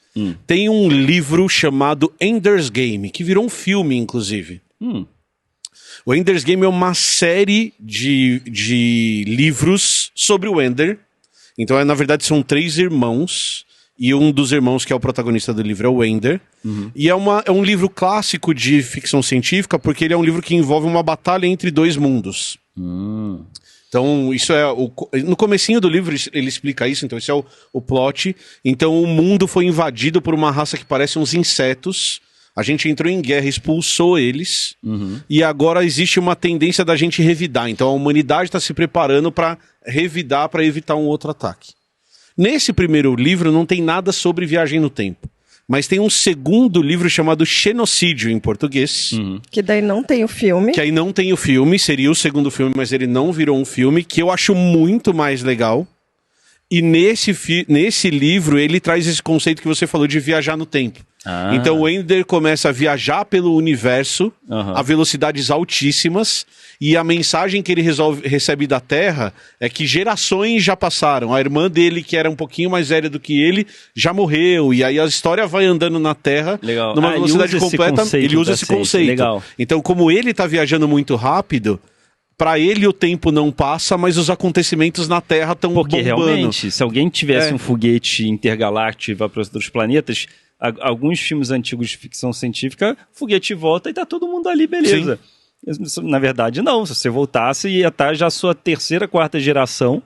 Tem um livro chamado Ender's Game, que virou um filme, inclusive. O Ender's Game é uma série de livros sobre o Ender. Então, na verdade, são 3 irmãos. E um dos irmãos, que é o protagonista do livro, é o Ender. E é um livro clássico de ficção científica, porque ele é um livro que envolve uma batalha entre 2 mundos. Então, isso é... No comecinho do livro, ele explica isso. Então, esse é o plot. Então, o mundo foi invadido por uma raça que parece uns insetos. A gente entrou em guerra, expulsou eles. E agora existe uma tendência da gente revidar. Então, a humanidade está se preparando para revidar, para evitar um outro ataque. Nesse primeiro livro não tem nada sobre viagem no tempo. Mas tem um segundo livro chamado Xenocídio, em português.
Que daí não tem o filme.
Que aí não tem o filme, seria o segundo filme, mas ele não virou um filme, que eu acho muito mais legal. E nesse livro ele traz esse conceito que você falou de viajar no tempo. Então o Ender começa a viajar pelo universo a velocidades altíssimas, e a mensagem que ele recebe da Terra é que gerações já passaram. A irmã dele, que era um pouquinho mais velha do que ele, já morreu, e aí a história vai andando na Terra numa velocidade completa. Ele usa esse conceito.
Legal.
Então, como ele está viajando muito rápido, para ele o tempo não passa, mas os acontecimentos na Terra estão bombando.
Porque realmente, se alguém tivesse um foguete intergaláctico e vai para outros planetas, alguns filmes antigos de ficção científica, o foguete volta e tá todo mundo ali, beleza. Na verdade, não. Se você voltasse, ia estar já a sua 3ª, 4ª geração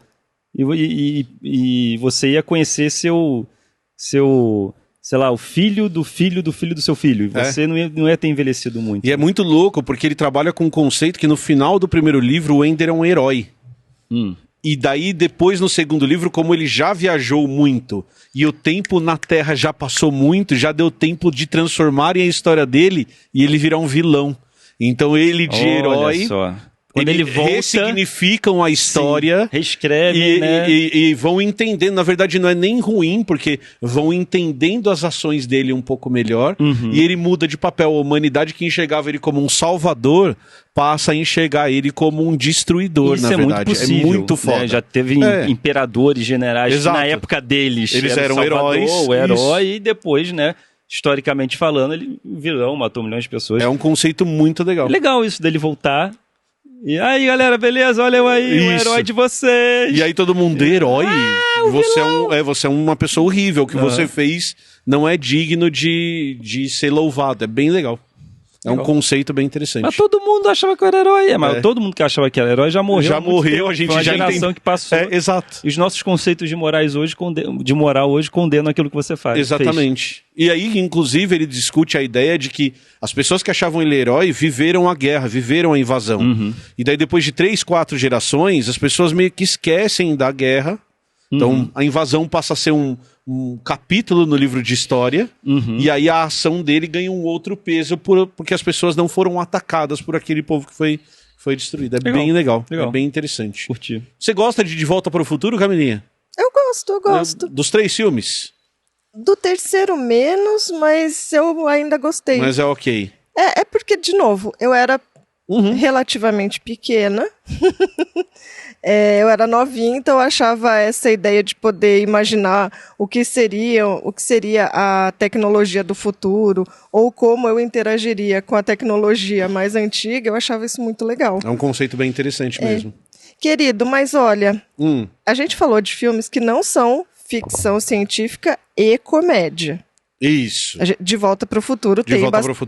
e você ia conhecer seu, sei lá, o filho do filho do filho do seu filho. E você não ia ter envelhecido muito.
E é muito louco, porque ele trabalha com um conceito que no final do primeiro livro o Ender é um herói. E daí, depois, no segundo livro, como ele já viajou muito e o tempo na Terra já passou muito, já deu tempo de transformarem a história dele e ele virar um vilão. Então ele de herói...
Só. Quando ele volta,
ressignificam a história,
reescreve, né?
E vão entendendo. Na verdade, não é nem ruim, porque vão entendendo as ações dele um pouco melhor. E ele muda de papel. A humanidade que enxergava ele como um salvador passa a enxergar ele como um destruidor,
isso
na verdade.
Muito possível,
é muito foda.
Né? Já teve imperadores, generais, que na época deles
eles eram
Salvador,
heróis.
O herói, e depois, né? Historicamente falando, ele virou, matou milhões de pessoas.
É um conceito muito legal.
Legal isso dele voltar. E aí, galera, beleza? Olha eu aí, o herói de vocês.
E aí todo mundo, herói? Você é uma pessoa horrível. O que você fez não é digno de ser louvado. É bem legal. É um conceito bem interessante.
Mas todo mundo achava que eu era herói. Mas todo mundo que achava que era herói já morreu.
Já morreu, a gente
foi uma
já
geração que passou.
Exato.
E os nossos conceitos de moral hoje condenam aquilo que você faz.
Exatamente. E aí, inclusive, ele discute a ideia de que as pessoas que achavam ele herói viveram a guerra, viveram a invasão. E daí, depois de 3, 4 gerações, as pessoas meio que esquecem da guerra. Então, a invasão passa a ser um capítulo no livro de história, e aí a ação dele ganha um outro peso porque as pessoas não foram atacadas por aquele povo que foi destruído. É bem legal. É bem interessante.
Curti.
Você gosta de Volta para o Futuro, Camilinha?
Eu gosto.
Dos 3 filmes?
Do terceiro menos, mas eu ainda gostei.
Mas é ok.
É porque, de novo, eu era relativamente pequena. Eu era novinha, então eu achava essa ideia de poder imaginar o que seria a tecnologia do futuro, ou como eu interagiria com a tecnologia mais antiga, eu achava isso muito legal.
É um conceito bem interessante mesmo.
Querido, mas olha, a gente falou de filmes que não são ficção científica e comédia.
Isso.
De Volta para o Futuro tem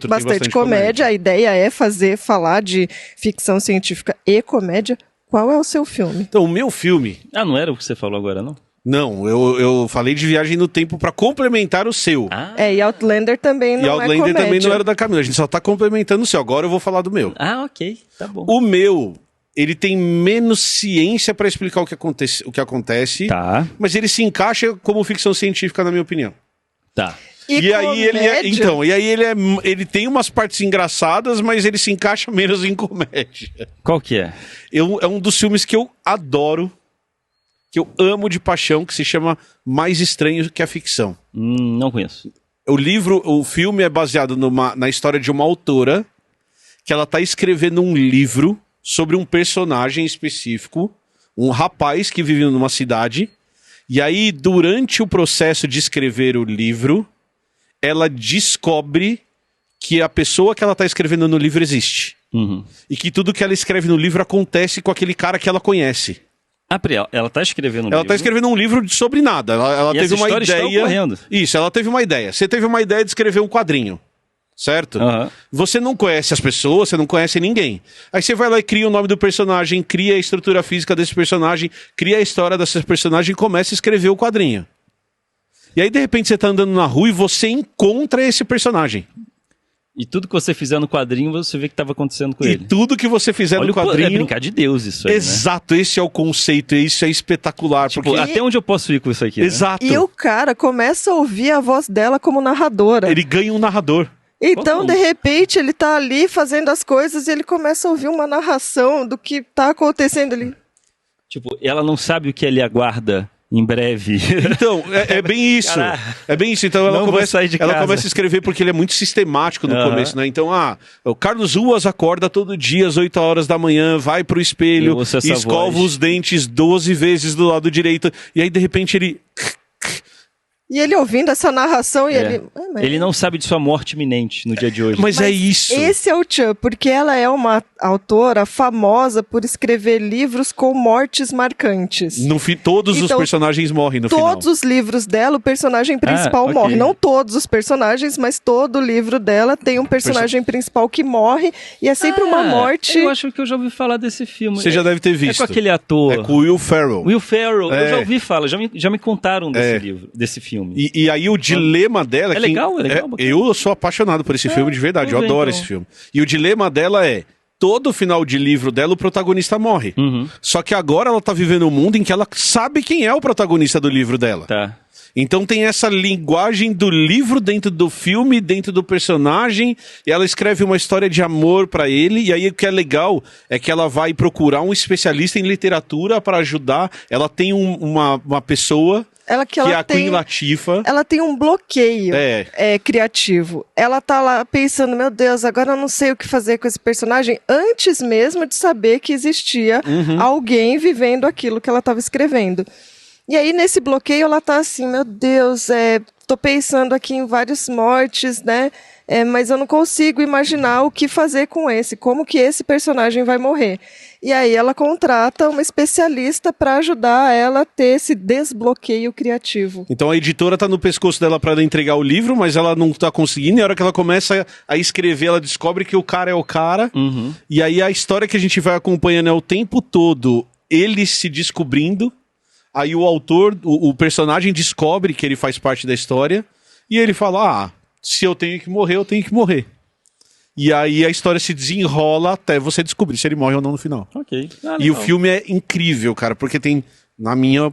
bastante comédia. A ideia é falar de ficção científica e comédia. Qual é o seu filme?
Então, o meu filme...
não era o que você falou agora, não?
Não, eu falei de Viagem no Tempo para complementar o seu.
E Outlander também não é comédia. E Outlander também
não era da Camila, a gente só tá complementando o seu. Agora eu vou falar do meu.
Ok, tá bom.
O meu, ele tem menos ciência para explicar o que acontece,
tá.
Mas ele se encaixa como ficção científica, na minha opinião.
Tá.
E aí ele tem umas partes engraçadas, mas ele se encaixa menos em comédia.
Qual que é?
É um dos filmes que eu adoro, que eu amo de paixão, que se chama Mais Estranho que a Ficção.
Não conheço.
O filme é baseado na história de uma autora que ela tá escrevendo um livro sobre um personagem específico, um rapaz que vive numa cidade, e aí durante o processo de escrever o livro, ela descobre que a pessoa que ela tá escrevendo no livro existe. E que tudo que ela escreve no livro acontece com aquele cara que ela conhece.
Priel, ela tá escrevendo um
livro? Ela tá escrevendo um livro sobre nada. Ela teve uma ideia.
Está ocorrendo.
Isso, ela teve uma ideia. Você teve uma ideia de escrever um quadrinho. Certo? Você não conhece as pessoas, você não conhece ninguém. Aí você vai lá e cria o nome do personagem, cria a estrutura física desse personagem, cria a história desse personagem e começa a escrever o quadrinho. E aí, de repente, você tá andando na rua e você encontra esse personagem.
E tudo que você fizer no quadrinho, você vê que estava acontecendo com ele.
E tudo que você fizer no quadrinho...
É brincar de Deus isso aí,
Exato, né? Esse é o conceito, isso é espetacular.
Tipo,
porque...
até onde eu posso ir com isso aqui, né?
Exato.
E o cara começa a ouvir a voz dela como narradora.
Ele ganha um narrador.
Então, de repente, ele tá ali fazendo as coisas e ele começa a ouvir uma narração do que tá acontecendo ali.
Tipo, ela não sabe o que ele aguarda em breve.
Então, é bem isso. É bem isso. Então ela começa a escrever porque ele é muito sistemático no começo, né? Então, o Carlos Ruas acorda todo dia às 8 horas da manhã, vai pro espelho, escova os dentes 12 vezes do lado direito, e aí de repente ele...
E ele ouvindo essa narração e ele...
Ele não sabe de sua morte iminente no dia de hoje.
Mas é isso.
Esse é o Chan, porque ela é uma autora famosa por escrever livros com mortes marcantes.
Todos os personagens morrem no final.
Todos os livros dela, o personagem principal morre. Não todos os personagens, mas todo livro dela tem um personagem principal que morre e é sempre uma morte...
Eu acho que eu já ouvi falar desse filme.
Você já deve ter visto.
É com aquele ator.
É com o Will Ferrell.
Will Ferrell. Eu já ouvi falar, já me contaram desse filme.
E aí o dilema dela...
É legal.
Eu sou apaixonado por esse filme de verdade, eu adoro esse filme. E o dilema dela é... Todo final de livro dela, o protagonista morre. Só que agora ela tá vivendo um mundo em que ela sabe quem é o protagonista do livro dela.
Tá.
Então tem essa linguagem do livro dentro do filme, dentro do personagem, e ela escreve uma história de amor pra ele, e aí o que é legal é que ela vai procurar um especialista em literatura para ajudar. Ela tem uma pessoa... que é a Queen Latifah.
Ela tem um bloqueio criativo. Ela tá lá pensando, meu Deus, agora eu não sei o que fazer com esse personagem, antes mesmo de saber que existia alguém vivendo aquilo que ela estava escrevendo. E aí, nesse bloqueio, ela tá assim, meu Deus, tô pensando aqui em várias mortes, né? Mas eu não consigo imaginar o que fazer com como que esse personagem vai morrer. E aí ela contrata uma especialista para ajudar ela a ter esse desbloqueio criativo.
Então a editora tá no pescoço dela para entregar o livro, mas ela não tá conseguindo, e a hora que ela começa a escrever, ela descobre que o cara é o cara, e aí a história que a gente vai acompanhando é o tempo todo ele se descobrindo, aí o autor, o personagem descobre que ele faz parte da história, e ele fala, se eu tenho que morrer, eu tenho que morrer. E aí a história se desenrola até você descobrir se ele morre ou não no final.
Ok.
E o filme é incrível, cara, porque tem, na minha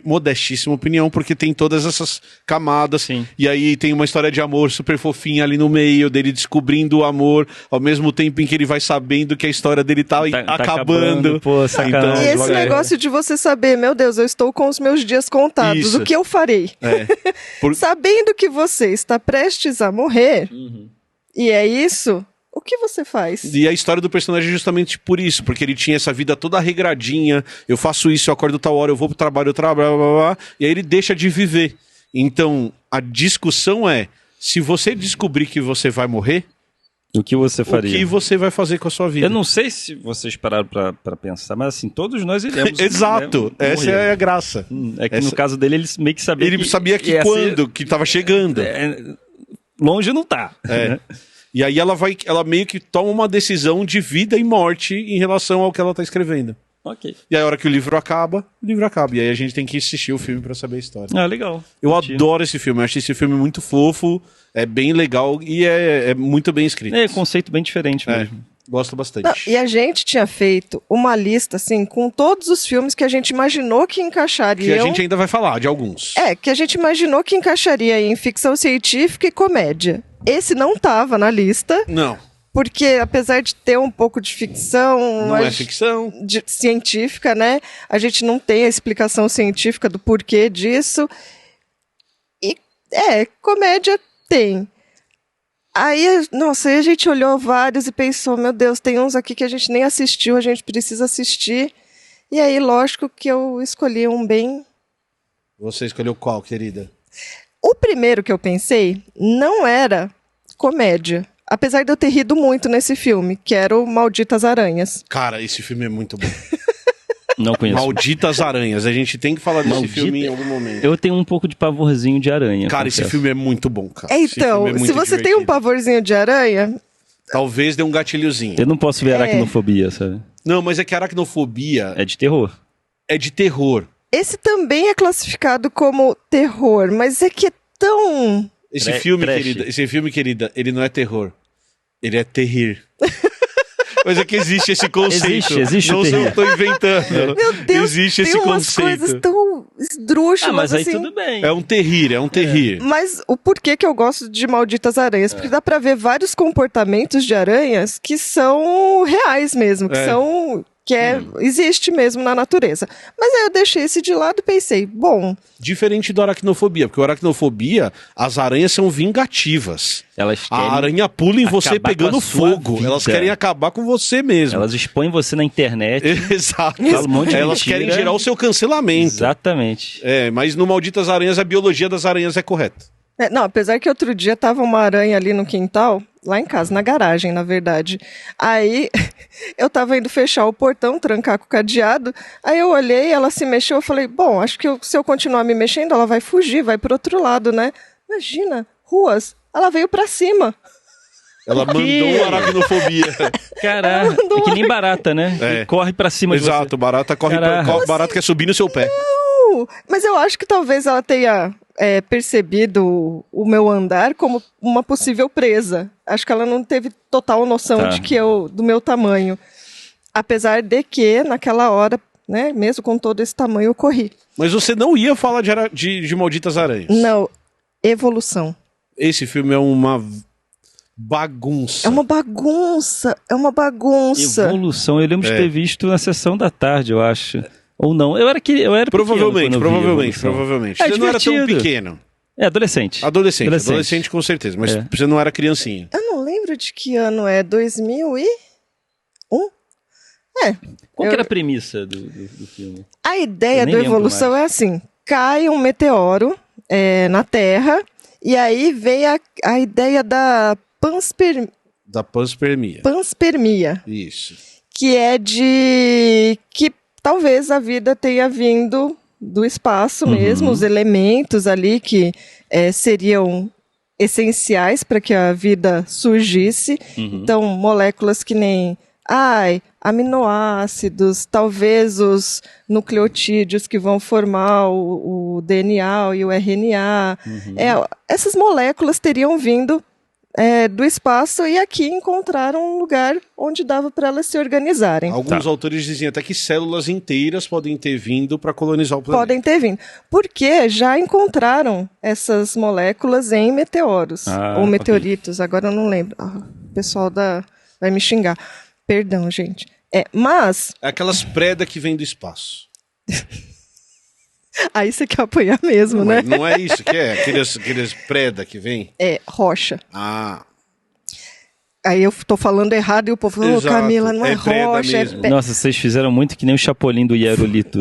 modestíssima opinião, porque tem todas essas camadas.
Sim.
E aí tem uma história de amor super fofinha ali no meio, dele descobrindo o amor, ao mesmo tempo em que ele vai sabendo que a história dele tá acabando.
Pô,
então,
e esse negócio de você saber, meu Deus, eu estou com os meus dias contados, o que eu farei? Sabendo que você está prestes a morrer... E é isso? O que você faz?
E a história do personagem é justamente por isso, porque ele tinha essa vida toda regradinha, eu faço isso, eu acordo tal hora, eu vou pro trabalho, eu trabalho, blá, blá, blá, e aí ele deixa de viver. Então, a discussão é, se você descobrir que você vai morrer,
o que você faria?
O que você vai fazer com a sua vida?
Eu não sei se vocês pararam pra pensar, mas assim, todos nós iremos.
Exato, essa é a graça.
É que no caso dele, ele meio que sabia
ele sabia que quando, que tava chegando.
Longe não tá.
Né? E aí ela meio que toma uma decisão de vida e morte em relação ao que ela tá escrevendo.
Ok.
E aí a hora que o livro acaba. E aí a gente tem que assistir o filme pra saber a história.
Legal.
Eu adoro esse filme, eu acho esse filme muito fofo, é bem legal e é muito bem escrito.
É um conceito bem diferente mesmo.
Gosto bastante.
Não, e a gente tinha feito uma lista, assim, com todos os filmes que a gente imaginou que encaixariam.
Que a gente ainda vai falar de alguns.
Que a gente imaginou que encaixaria em ficção científica e comédia. Esse não tava na lista,
Não,
porque apesar de ter um pouco de ficção...
não é ficção.
científica, né? A gente não tem a explicação científica do porquê disso. E, comédia tem. Aí, nossa, aí a gente olhou vários e pensou, meu Deus, tem uns aqui que a gente nem assistiu, a gente precisa assistir. E aí, lógico que eu escolhi um bem...
Você escolheu qual, querida?
O primeiro que eu pensei não era comédia. Apesar de eu ter rido muito nesse filme, que era o Malditas Aranhas.
Cara, esse filme é muito bom.
Não conheço.
Malditas Aranhas. A gente tem que falar desse
Maldita-
filme em algum momento.
Eu tenho um pouco de pavorzinho de aranha.
Cara, esse
confesso.
filme é muito bom, cara. Esse
Então,
filme é muito
se você tem um
divertido.
pavorzinho de aranha,
Talvez dê um gatilhozinho.
Eu não posso ver aracnofobia, sabe?
Não, mas é que a aracnofobia
É de terror.
é de terror.
esse também é classificado como terror, mas é que é tão...
Esse
Tra-
filme,
trash.
querida, ele não é terror. Ele é terrir. Mas é que existe esse conceito.
Existe
não
o
sei, eu
terrir.
tô inventando.
Meu Deus,
existe
tem
esse
umas
conceito.
coisas tão esdrúxulas,
Ah, mas aí
assim.
tudo bem.
É um terrir, é um terrir.
Mas o porquê que eu gosto de Malditas Aranhas? Porque dá pra ver vários comportamentos de aranhas que são reais mesmo, que
É.
são... existe mesmo na natureza. Mas aí eu deixei esse de lado e pensei, bom,
Diferente do aracnofobia, porque o aracnofobia, as aranhas são vingativas.
Elas querem,
A aranha pula em você
acabar com
pegando
a sua
fogo.
vida.
Elas querem acabar com você mesmo.
elas expõem você na internet.
Exato.
Fala um monte de
Elas
mentira.
querem gerar o seu cancelamento.
Exatamente.
É, mas no Malditas Aranhas, a biologia das aranhas é correta.
não, apesar que outro dia tava uma aranha ali no quintal, lá em casa, na garagem, na verdade. Aí eu tava indo fechar o portão, trancar com o cadeado. Aí eu olhei, ela se mexeu, eu falei, bom, acho que se eu continuar me mexendo, ela vai fugir, vai pro outro lado, né? Imagina, ruas, ela veio pra cima.
Ela mandou aracnofobia.
Caraca, é que nem barata, né?
É.
E corre pra cima de
Exato, barata corre
Caraca.
barata quer subir no seu pé.
Mas eu acho que talvez ela tenha percebido o meu andar como uma possível presa. Acho que ela não teve total noção
Tá.
de que do meu tamanho. Apesar de que, naquela hora, né, mesmo com todo esse tamanho, eu corri.
Mas você não ia falar de Malditas Aranhas.
Não, evolução.
Esse filme é uma bagunça.
É uma bagunça, é uma bagunça.
Evolução. Eu lembro de
É.
ter visto na sessão da tarde, eu acho. Ou não. Eu era pequeno
Provavelmente,
quando eu vi
provavelmente,
Evolução.
provavelmente.
É
Você não era tão
divertido.
pequeno.
É, adolescente.
Adolescente com certeza. Mas
É.
você não era criancinha.
Eu não lembro de que ano é, 2001?
Qual que era a premissa do filme?
A ideia
Eu nem
do
lembro
evolução é assim: cai um meteoro na Terra, e aí vem a ideia da
Da panspermia.
panspermia,
Isso.
que é de que talvez a vida tenha vindo do espaço mesmo, os elementos ali que seriam essenciais para que a vida surgisse. Então, moléculas que nem aminoácidos, talvez os nucleotídeos que vão formar o DNA e o RNA. Essas moléculas teriam vindo do espaço e aqui encontraram um lugar onde dava para elas se organizarem.
Alguns autores dizem até que células inteiras podem ter vindo para colonizar o planeta.
Podem ter vindo. Porque já encontraram essas moléculas em meteoros.
Ah,
ou meteoritos, agora eu não lembro. O pessoal vai me xingar. Perdão, gente. Mas,
É aquelas predas que vêm do espaço.
aí você quer apanhar mesmo, né?
Não é isso que é? Aqueles preda que vem?
É rocha.
Ah,
Aí eu tô falando errado e o povo falou,
Exato.
Camila, não é,
É preda
rocha,
mesmo.
Nossa, vocês fizeram muito que nem o Chapolin do Hierolito.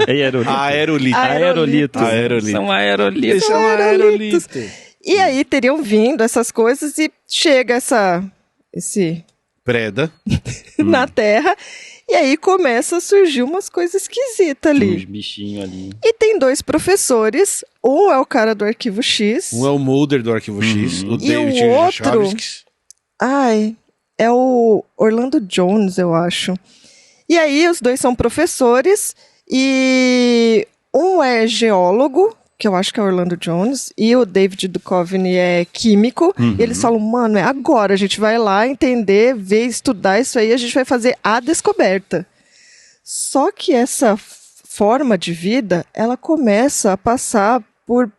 É Hierolito?
aerolito.
Aerolito.
Aerolito.
São aerolitos.
Esse é um aerolito.
E aí teriam vindo essas coisas e chega esse
Preda.
na Terra, e aí começa a surgir umas coisas esquisitas
Uns
ali.
bichinhos ali.
E tem dois professores, um é o cara do Arquivo X,
Um é o Mulder do Arquivo X, o
E
David
o outro-
Jacobs.
é o Orlando Jones, eu acho. E aí os dois são professores, e um é geólogo, que eu acho que é Orlando Jones, e o David Duchovny é químico, e eles falam, mano, é agora, a gente vai lá entender, ver, estudar isso aí, a gente vai fazer a descoberta. Só que essa forma de vida, ela começa a passar por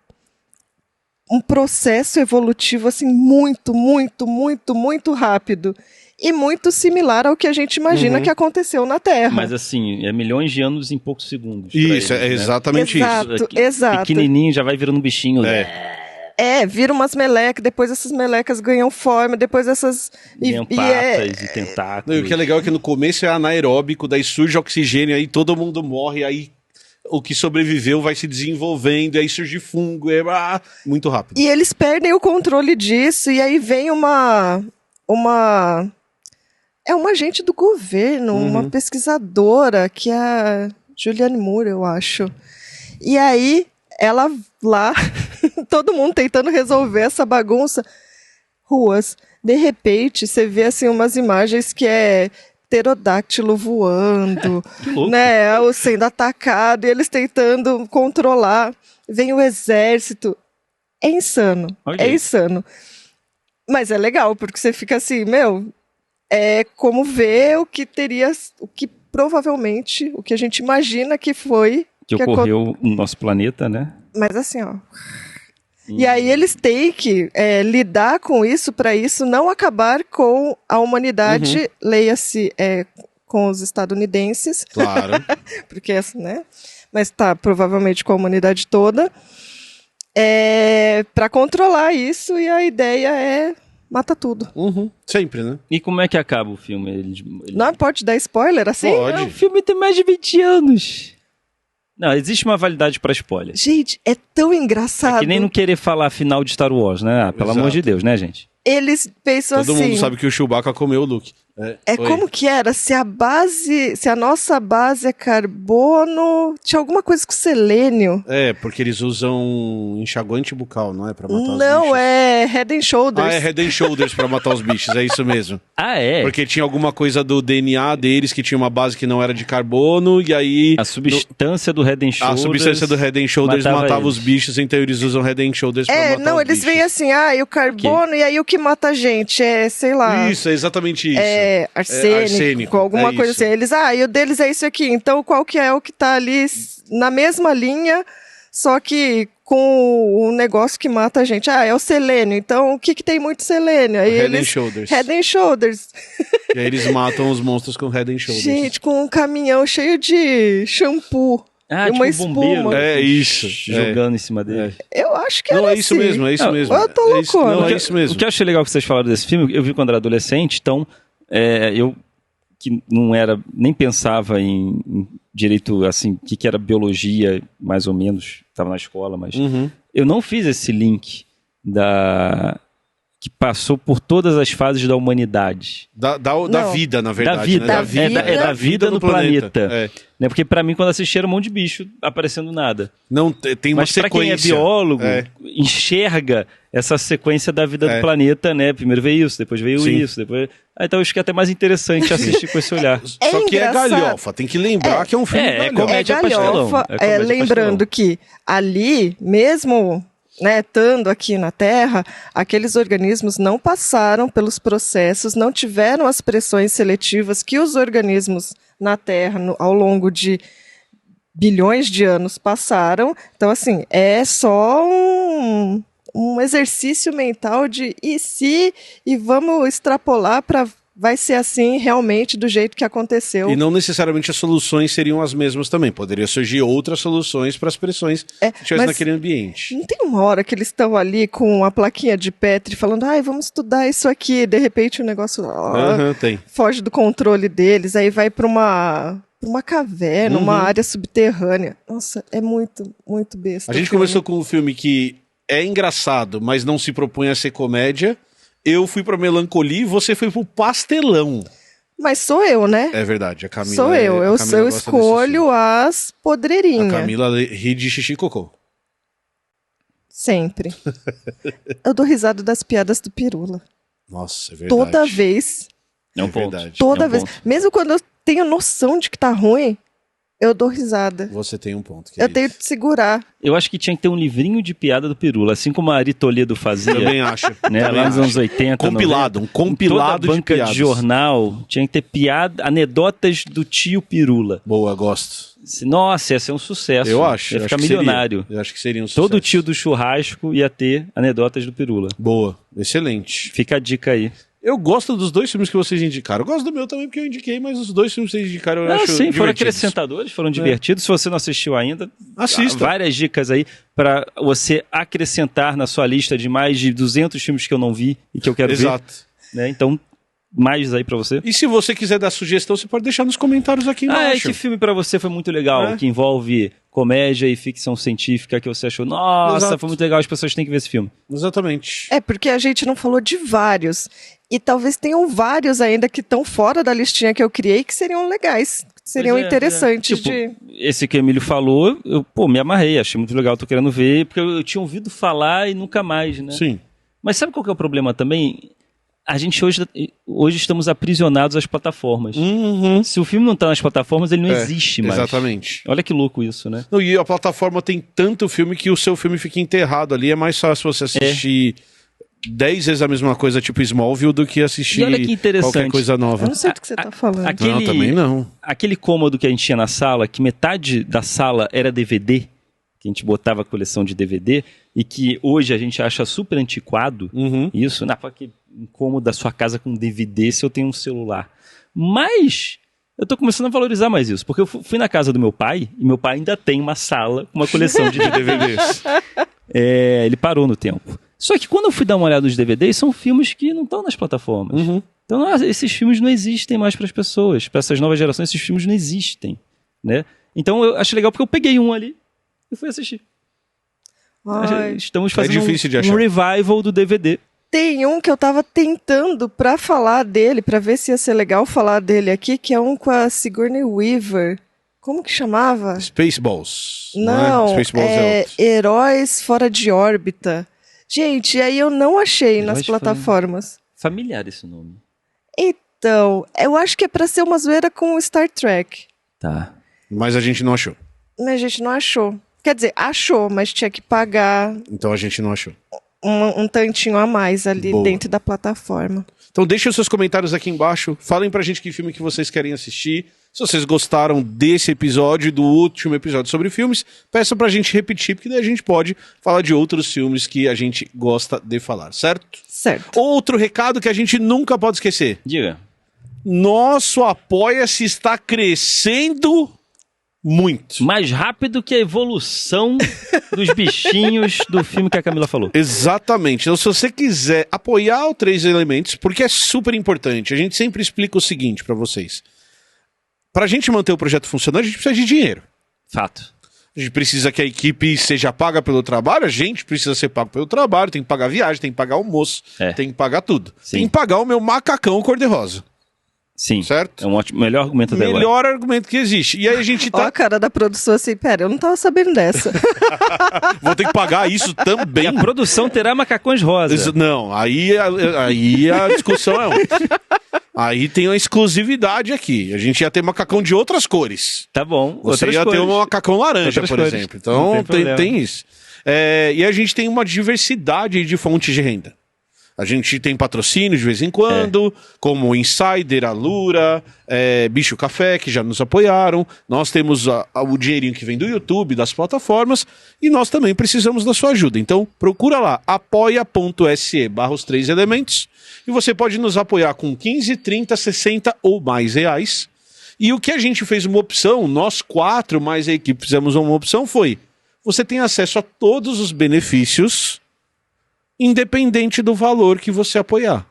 um processo evolutivo assim muito, muito, muito, muito rápido e muito similar ao que a gente imagina que aconteceu na Terra.
Mas assim, é milhões de anos em poucos segundos.
Isso,
eles,
é exatamente
Exato,
isso.
exato.
Pequenininho, já vai virando um bichinho.
Vira umas melecas, depois essas melecas ganham forma, depois essas...
Ganham patas e tentáculos.
E o que é legal é que no começo é anaeróbico, daí surge oxigênio, aí todo mundo morre, aí o que sobreviveu vai se desenvolvendo, e aí surge fungo, muito rápido.
E eles perdem o controle disso, e aí vem uma agente do governo, uma pesquisadora, que é a Julianne Moore, eu acho. E aí, ela lá, todo mundo tentando resolver essa bagunça, ruas. De repente, você vê assim umas imagens que é pterodáctilo voando, né, sendo atacado, e eles tentando controlar. Vem o exército. É insano, é insano. Mas é legal, porque você fica assim, é como ver o que provavelmente, o que a gente imagina que foi.
Que ocorreu no nosso planeta, né?
Mas assim, E aí eles têm que lidar com isso para isso não acabar com a humanidade, leia-se com os estadunidenses.
Claro.
Porque, né? Mas tá, provavelmente com a humanidade toda. Para controlar isso, e a ideia é mata tudo.
Sempre, né?
E como é que acaba o filme?
Não pode dar spoiler assim?
Pode.
O filme tem mais de 20 anos. Não, existe uma validade para spoiler.
Gente, é tão engraçado.
É que nem não querer falar final de Star Wars, né? Pelo amor de Deus, né, gente?
Eles pensam
Todo
assim...
mundo sabe que o Chewbacca comeu o Luke.
Como que era? Se a nossa base é carbono... Tinha alguma coisa com selênio.
Porque eles usam enxaguante bucal, não é? Pra matar os bichos.
Não, é Head and Shoulders.
É Head and Shoulders pra matar os bichos, é isso mesmo.
É?
Porque tinha alguma coisa do DNA deles que tinha uma base que não era de carbono, e aí...
A substância do Head and Shoulders...
A substância do Head and Shoulders matava os bichos, então eles usam Head and Shoulders pra matar os bichos.
Eles veem assim, e o carbono, e aí o que mata a gente é, sei lá...
Isso, é exatamente isso.
Arsênico, alguma coisa assim. Eles, e o deles é isso aqui. Então, qual que é o que tá ali na mesma linha, só que com o negócio que mata a gente? É o selênio. Então, o que tem muito selênio? Aí
Head and Shoulders.
Head and Shoulders.
E aí eles matam os monstros com Head and Shoulders.
Gente, com um caminhão cheio de shampoo.
E uma espuma. Bombeiro,
isso.
Jogando em cima dele.
Eu acho que era
Não, é isso
assim.
mesmo, é isso mesmo.
Eu tô louco.
Não, é isso mesmo.
O que eu achei legal que vocês falaram desse filme, eu vi quando era adolescente, então eu que não era, nem pensava em direito, assim, o que era biologia, mais ou menos, estava na escola, mas eu não fiz esse link que passou por todas as fases da humanidade.
Da vida, na verdade.
Da vida,
né?
da vida no planeta. Né? Porque pra mim, quando assisti, era um monte de bicho aparecendo nada.
Não, tem uma sequência.
Mas pra quem é biólogo, enxerga essa sequência da vida do planeta, né? Primeiro veio isso, depois veio isso, depois... Então eu acho que é até mais interessante assistir com esse olhar.
Só que é galhofa, tem que lembrar que é um filme
galhofa.
Lembrando que ali, mesmo... estando aqui na Terra, aqueles organismos não passaram pelos processos, não tiveram as pressões seletivas que os organismos na Terra, ao longo de bilhões de anos, passaram. Então, assim, é só um exercício mental de e vamos extrapolar para... vai ser assim realmente do jeito que aconteceu.
E não necessariamente as soluções seriam as mesmas também. Poderia surgir outras soluções para as pressões que tivesse naquele ambiente.
Não tem uma hora que eles estão ali com a plaquinha de Petri falando, vamos estudar isso aqui. De repente o negócio foge do controle deles, aí vai para uma caverna, uma área subterrânea. Nossa, é muito, muito besta.
A gente começou com um filme que é engraçado, mas não se propõe a ser comédia. Eu fui pra melancolia e você foi pro pastelão.
Mas sou eu, né?
É verdade, a Camila...
Sou eu, eu escolho as podreirinhas.
A Camila ri de xixi e cocô.
Sempre. Eu dou risada das piadas do Pirula.
Nossa, é verdade.
Toda vez.
É verdade.
Toda vez. Mesmo quando eu tenho noção de que tá ruim, Eu dou risada.
Você tem um ponto,
Eu
querido.
tenho que segurar.
Eu acho que tinha que ter um livrinho de piada do Pirula, assim como a Ari Toledo fazia.
Também acho.
Né,
Também
lá nos
acho.
anos 80,
Compilado,
90.
um compilado
Toda
de
banca
piadas.
de jornal tinha que ter anedotas do tio Pirula.
Boa, gosto.
Nossa, ia ser um sucesso.
Eu acho.
Ia
eu
ficar
acho que
milionário.
seria. Eu acho que seria um sucesso.
Todo tio do churrasco ia ter anedotas do Pirula.
Boa, excelente.
Fica a dica aí.
Eu gosto dos dois filmes que vocês indicaram. Eu gosto do meu também porque eu indiquei, mas os dois filmes que vocês indicaram eu acho
Sim, foram
divertidos.
acrescentadores, foram divertidos. Se você não assistiu ainda,
Assista.
várias dicas aí para você acrescentar na sua lista de mais de 200 filmes que eu não vi e que eu quero
Exato.
ver. Né? Então, mais aí para você.
E se você quiser dar sugestão, você pode deixar nos comentários aqui embaixo.
Que filme para você foi muito legal,
É.
que envolve comédia e ficção científica, que você achou, nossa,
Exato.
foi muito legal, as pessoas têm que ver esse filme.
Exatamente.
É, porque a gente não falou de vários. E talvez tenham vários ainda que estão fora da listinha que eu criei que seriam legais. Que seriam
Pois é,
interessantes
Tipo,
de.
esse que o Emílio falou, eu me amarrei, achei muito legal, tô querendo ver, porque eu tinha ouvido falar e nunca mais, né?
Sim.
Mas sabe qual que é o problema também? A gente hoje estamos aprisionados às plataformas.
Uhum.
Se o filme não tá nas plataformas, ele não existe mais.
Exatamente.
Olha que louco isso, né?
Não, e a plataforma tem tanto filme que o seu filme fica enterrado ali. É mais fácil você assistir 10 vezes a mesma coisa, tipo Smallville, do que assistir
E olha que interessante.
qualquer coisa nova.
Eu não sei do que você tá falando.
Não, também não.
Aquele cômodo que a gente tinha na sala, que metade da sala era DVD, que a gente botava a coleção de DVD, e que hoje a gente acha super antiquado,
Uhum.
isso, que cômodo da sua casa com DVD se eu tenho um celular. Mas eu tô começando a valorizar mais isso, porque eu fui na casa do meu pai, e meu pai ainda tem uma sala com uma coleção de
DVDs.
Ele parou no tempo. Só que quando eu fui dar uma olhada nos DVDs, são filmes que não estão nas plataformas.
Uhum.
Então, esses filmes não existem mais para as pessoas. Para essas novas gerações, esses filmes não existem. Né? Então, eu acho legal porque eu peguei um ali e fui assistir.
Ai,
Estamos fazendo
difícil de
um
achar.
revival do DVD.
tem um que eu tava tentando pra falar dele, pra ver se ia ser legal falar dele aqui, que é um com a Sigourney Weaver. Como que chamava?
Spaceballs.
Não,
Spaceballs
é
outro.
Heróis Fora de Órbita. Gente, aí eu não achei nas
Heróis Fora-
plataformas.
Familiar esse nome.
Então, eu acho que é pra ser uma zoeira com Star Trek.
Tá.
Mas a gente não achou.
Mas a gente não achou. Quer dizer, achou, mas tinha que pagar
Então a gente não achou.
um tantinho a mais ali
Boa.
dentro da plataforma.
Então deixem os seus comentários aqui embaixo. Falem pra gente que filme que vocês querem assistir. Se vocês gostaram desse episódio e do último episódio sobre filmes, peçam pra gente repetir, porque daí a gente pode falar de outros filmes que a gente gosta de falar, certo?
Certo.
Outro recado que a gente nunca pode esquecer.
Diga.
Nosso Apoia-se está crescendo muito.
Mais rápido que a evolução dos bichinhos do filme que a Camila falou.
Exatamente. Então, se você quiser apoiar o Três Elementos, porque é super importante, a gente sempre explica o seguinte pra vocês. Pra gente manter o projeto funcionando, a gente precisa de dinheiro.
Fato.
A gente precisa que a equipe seja paga pelo trabalho, a gente precisa ser pago pelo trabalho, tem que pagar viagem, tem que pagar almoço, tem que pagar tudo.
Sim.
Tem que pagar o meu macacão cor-de-rosa,
Sim.
certo?
É um ótimo, melhor argumento até agora.
Melhor argumento que existe. E aí a gente
Ó a
tá...
cara da produção assim, pera, eu não tava sabendo dessa.
Vou ter que pagar isso
E
também.
a produção terá macacões rosa.
Não, aí a discussão é outra. Aí tem uma exclusividade aqui. A gente ia ter macacão de outras cores.
Tá bom.
Você
outras
ia ter
cores.
um macacão laranja,
Outras
por
cores.
exemplo.
Não
Então
tem problema.
tem isso. E a gente tem uma diversidade de fontes de renda. A gente tem patrocínio de vez em quando, como o Insider, a Lura, Bicho Café, que já nos apoiaram. Nós temos o dinheirinho que vem do YouTube, das plataformas, e nós também precisamos da sua ajuda. Então, procura lá, apoia.se/os três elementos, e você pode nos apoiar com 15, 30, 60 ou mais reais. E o que a gente fez uma opção, nós 4 mais a equipe fizemos uma opção, foi: você tem acesso a todos os benefícios, independente do valor que você apoiar.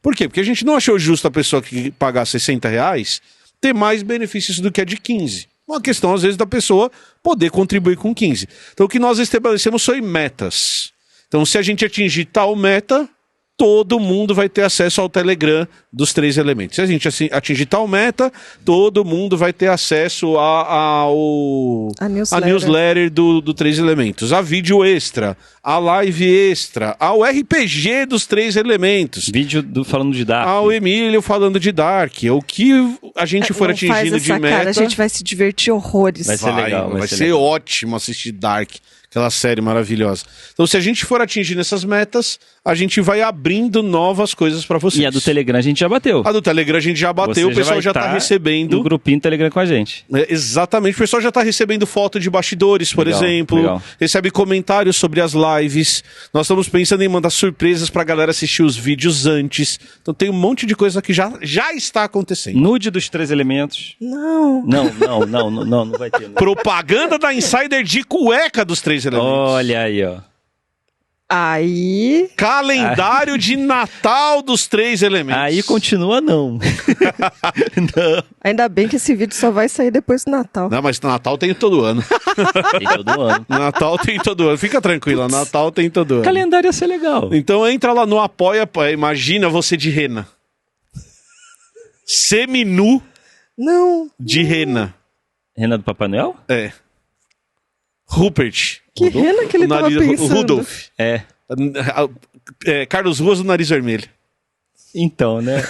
Por quê? Porque a gente não achou justo a pessoa que pagar R$60 ter mais benefícios do que a de 15. Uma questão, às vezes, da pessoa poder contribuir com 15. Então, o que nós estabelecemos foi metas. Então, se a gente atingir tal meta, todo mundo vai ter acesso ao Telegram dos 3 elementos. Se a gente atingir tal meta, todo mundo vai ter acesso a newsletter do 3 elementos, a vídeo extra, a live extra, ao RPG dos 3 elementos.
Vídeo falando de Dark.
Ao Emílio falando de Dark. O que a gente for atingindo de meta...
Cara, a gente vai se divertir horrores.
Vai ser legal.
Vai ser ótimo assistir Dark. Aquela série maravilhosa. Então, se a gente for atingindo essas metas, a gente vai abrindo novas coisas pra vocês.
E a do Telegram a gente já bateu.
A do Telegram a gente já bateu, o pessoal já tá recebendo.
No grupinho Telegram com a gente.
Exatamente, o pessoal já tá recebendo foto de bastidores, por exemplo. Legal. Recebe comentários sobre as lives. Nós estamos pensando em mandar surpresas pra galera assistir os vídeos antes. Então tem um monte de coisa que já está acontecendo.
Nude dos 3 elementos.
Não
vai ter. Nude.
Propaganda da Insider de cueca dos 3 elementos.
Olha aí, ó.
Aí...
Calendário de Natal dos 3 elementos.
Aí continua não.
Não. Ainda bem que esse vídeo só vai sair depois do Natal.
Não, mas Natal tem todo ano.
Tem todo ano.
Natal tem todo ano. Fica tranquila, Natal tem todo ano.
Calendário ia ser legal.
Então entra lá no Apoia, imagina você de rena. Seminu de rena.
Rena do Papai Noel?
É. Rupert.
Que rena que ele tava pensando?
Rudolf. Carlos Ruas do nariz vermelho.
Então, né?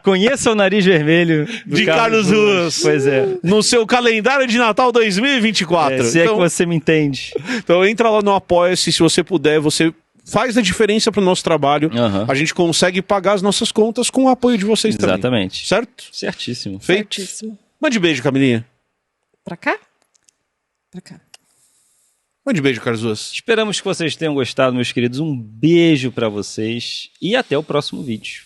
Conheça o nariz vermelho
de Carlos Ruas.
Pois é.
No seu calendário de Natal 2024.
Se é que você me entende.
Então entra lá no Apoia-se, se você puder, você faz a diferença pro nosso trabalho. A gente consegue pagar as nossas contas com o apoio de vocês também.
Exatamente.
Certo?
Certíssimo.
Feito?
Certíssimo.
Mande beijo, Camilinha.
Pra cá? Pra cá.
Mande beijo, Carlos Ruas.
Esperamos que vocês tenham gostado, meus queridos. Um beijo pra vocês e até o próximo vídeo.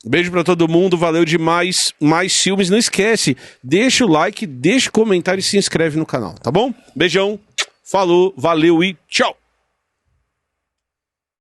Beijo pra todo mundo, valeu demais. Mais filmes, não esquece. Deixa o like, deixa o comentário e se inscreve no canal, tá bom? Beijão, falou, valeu e tchau!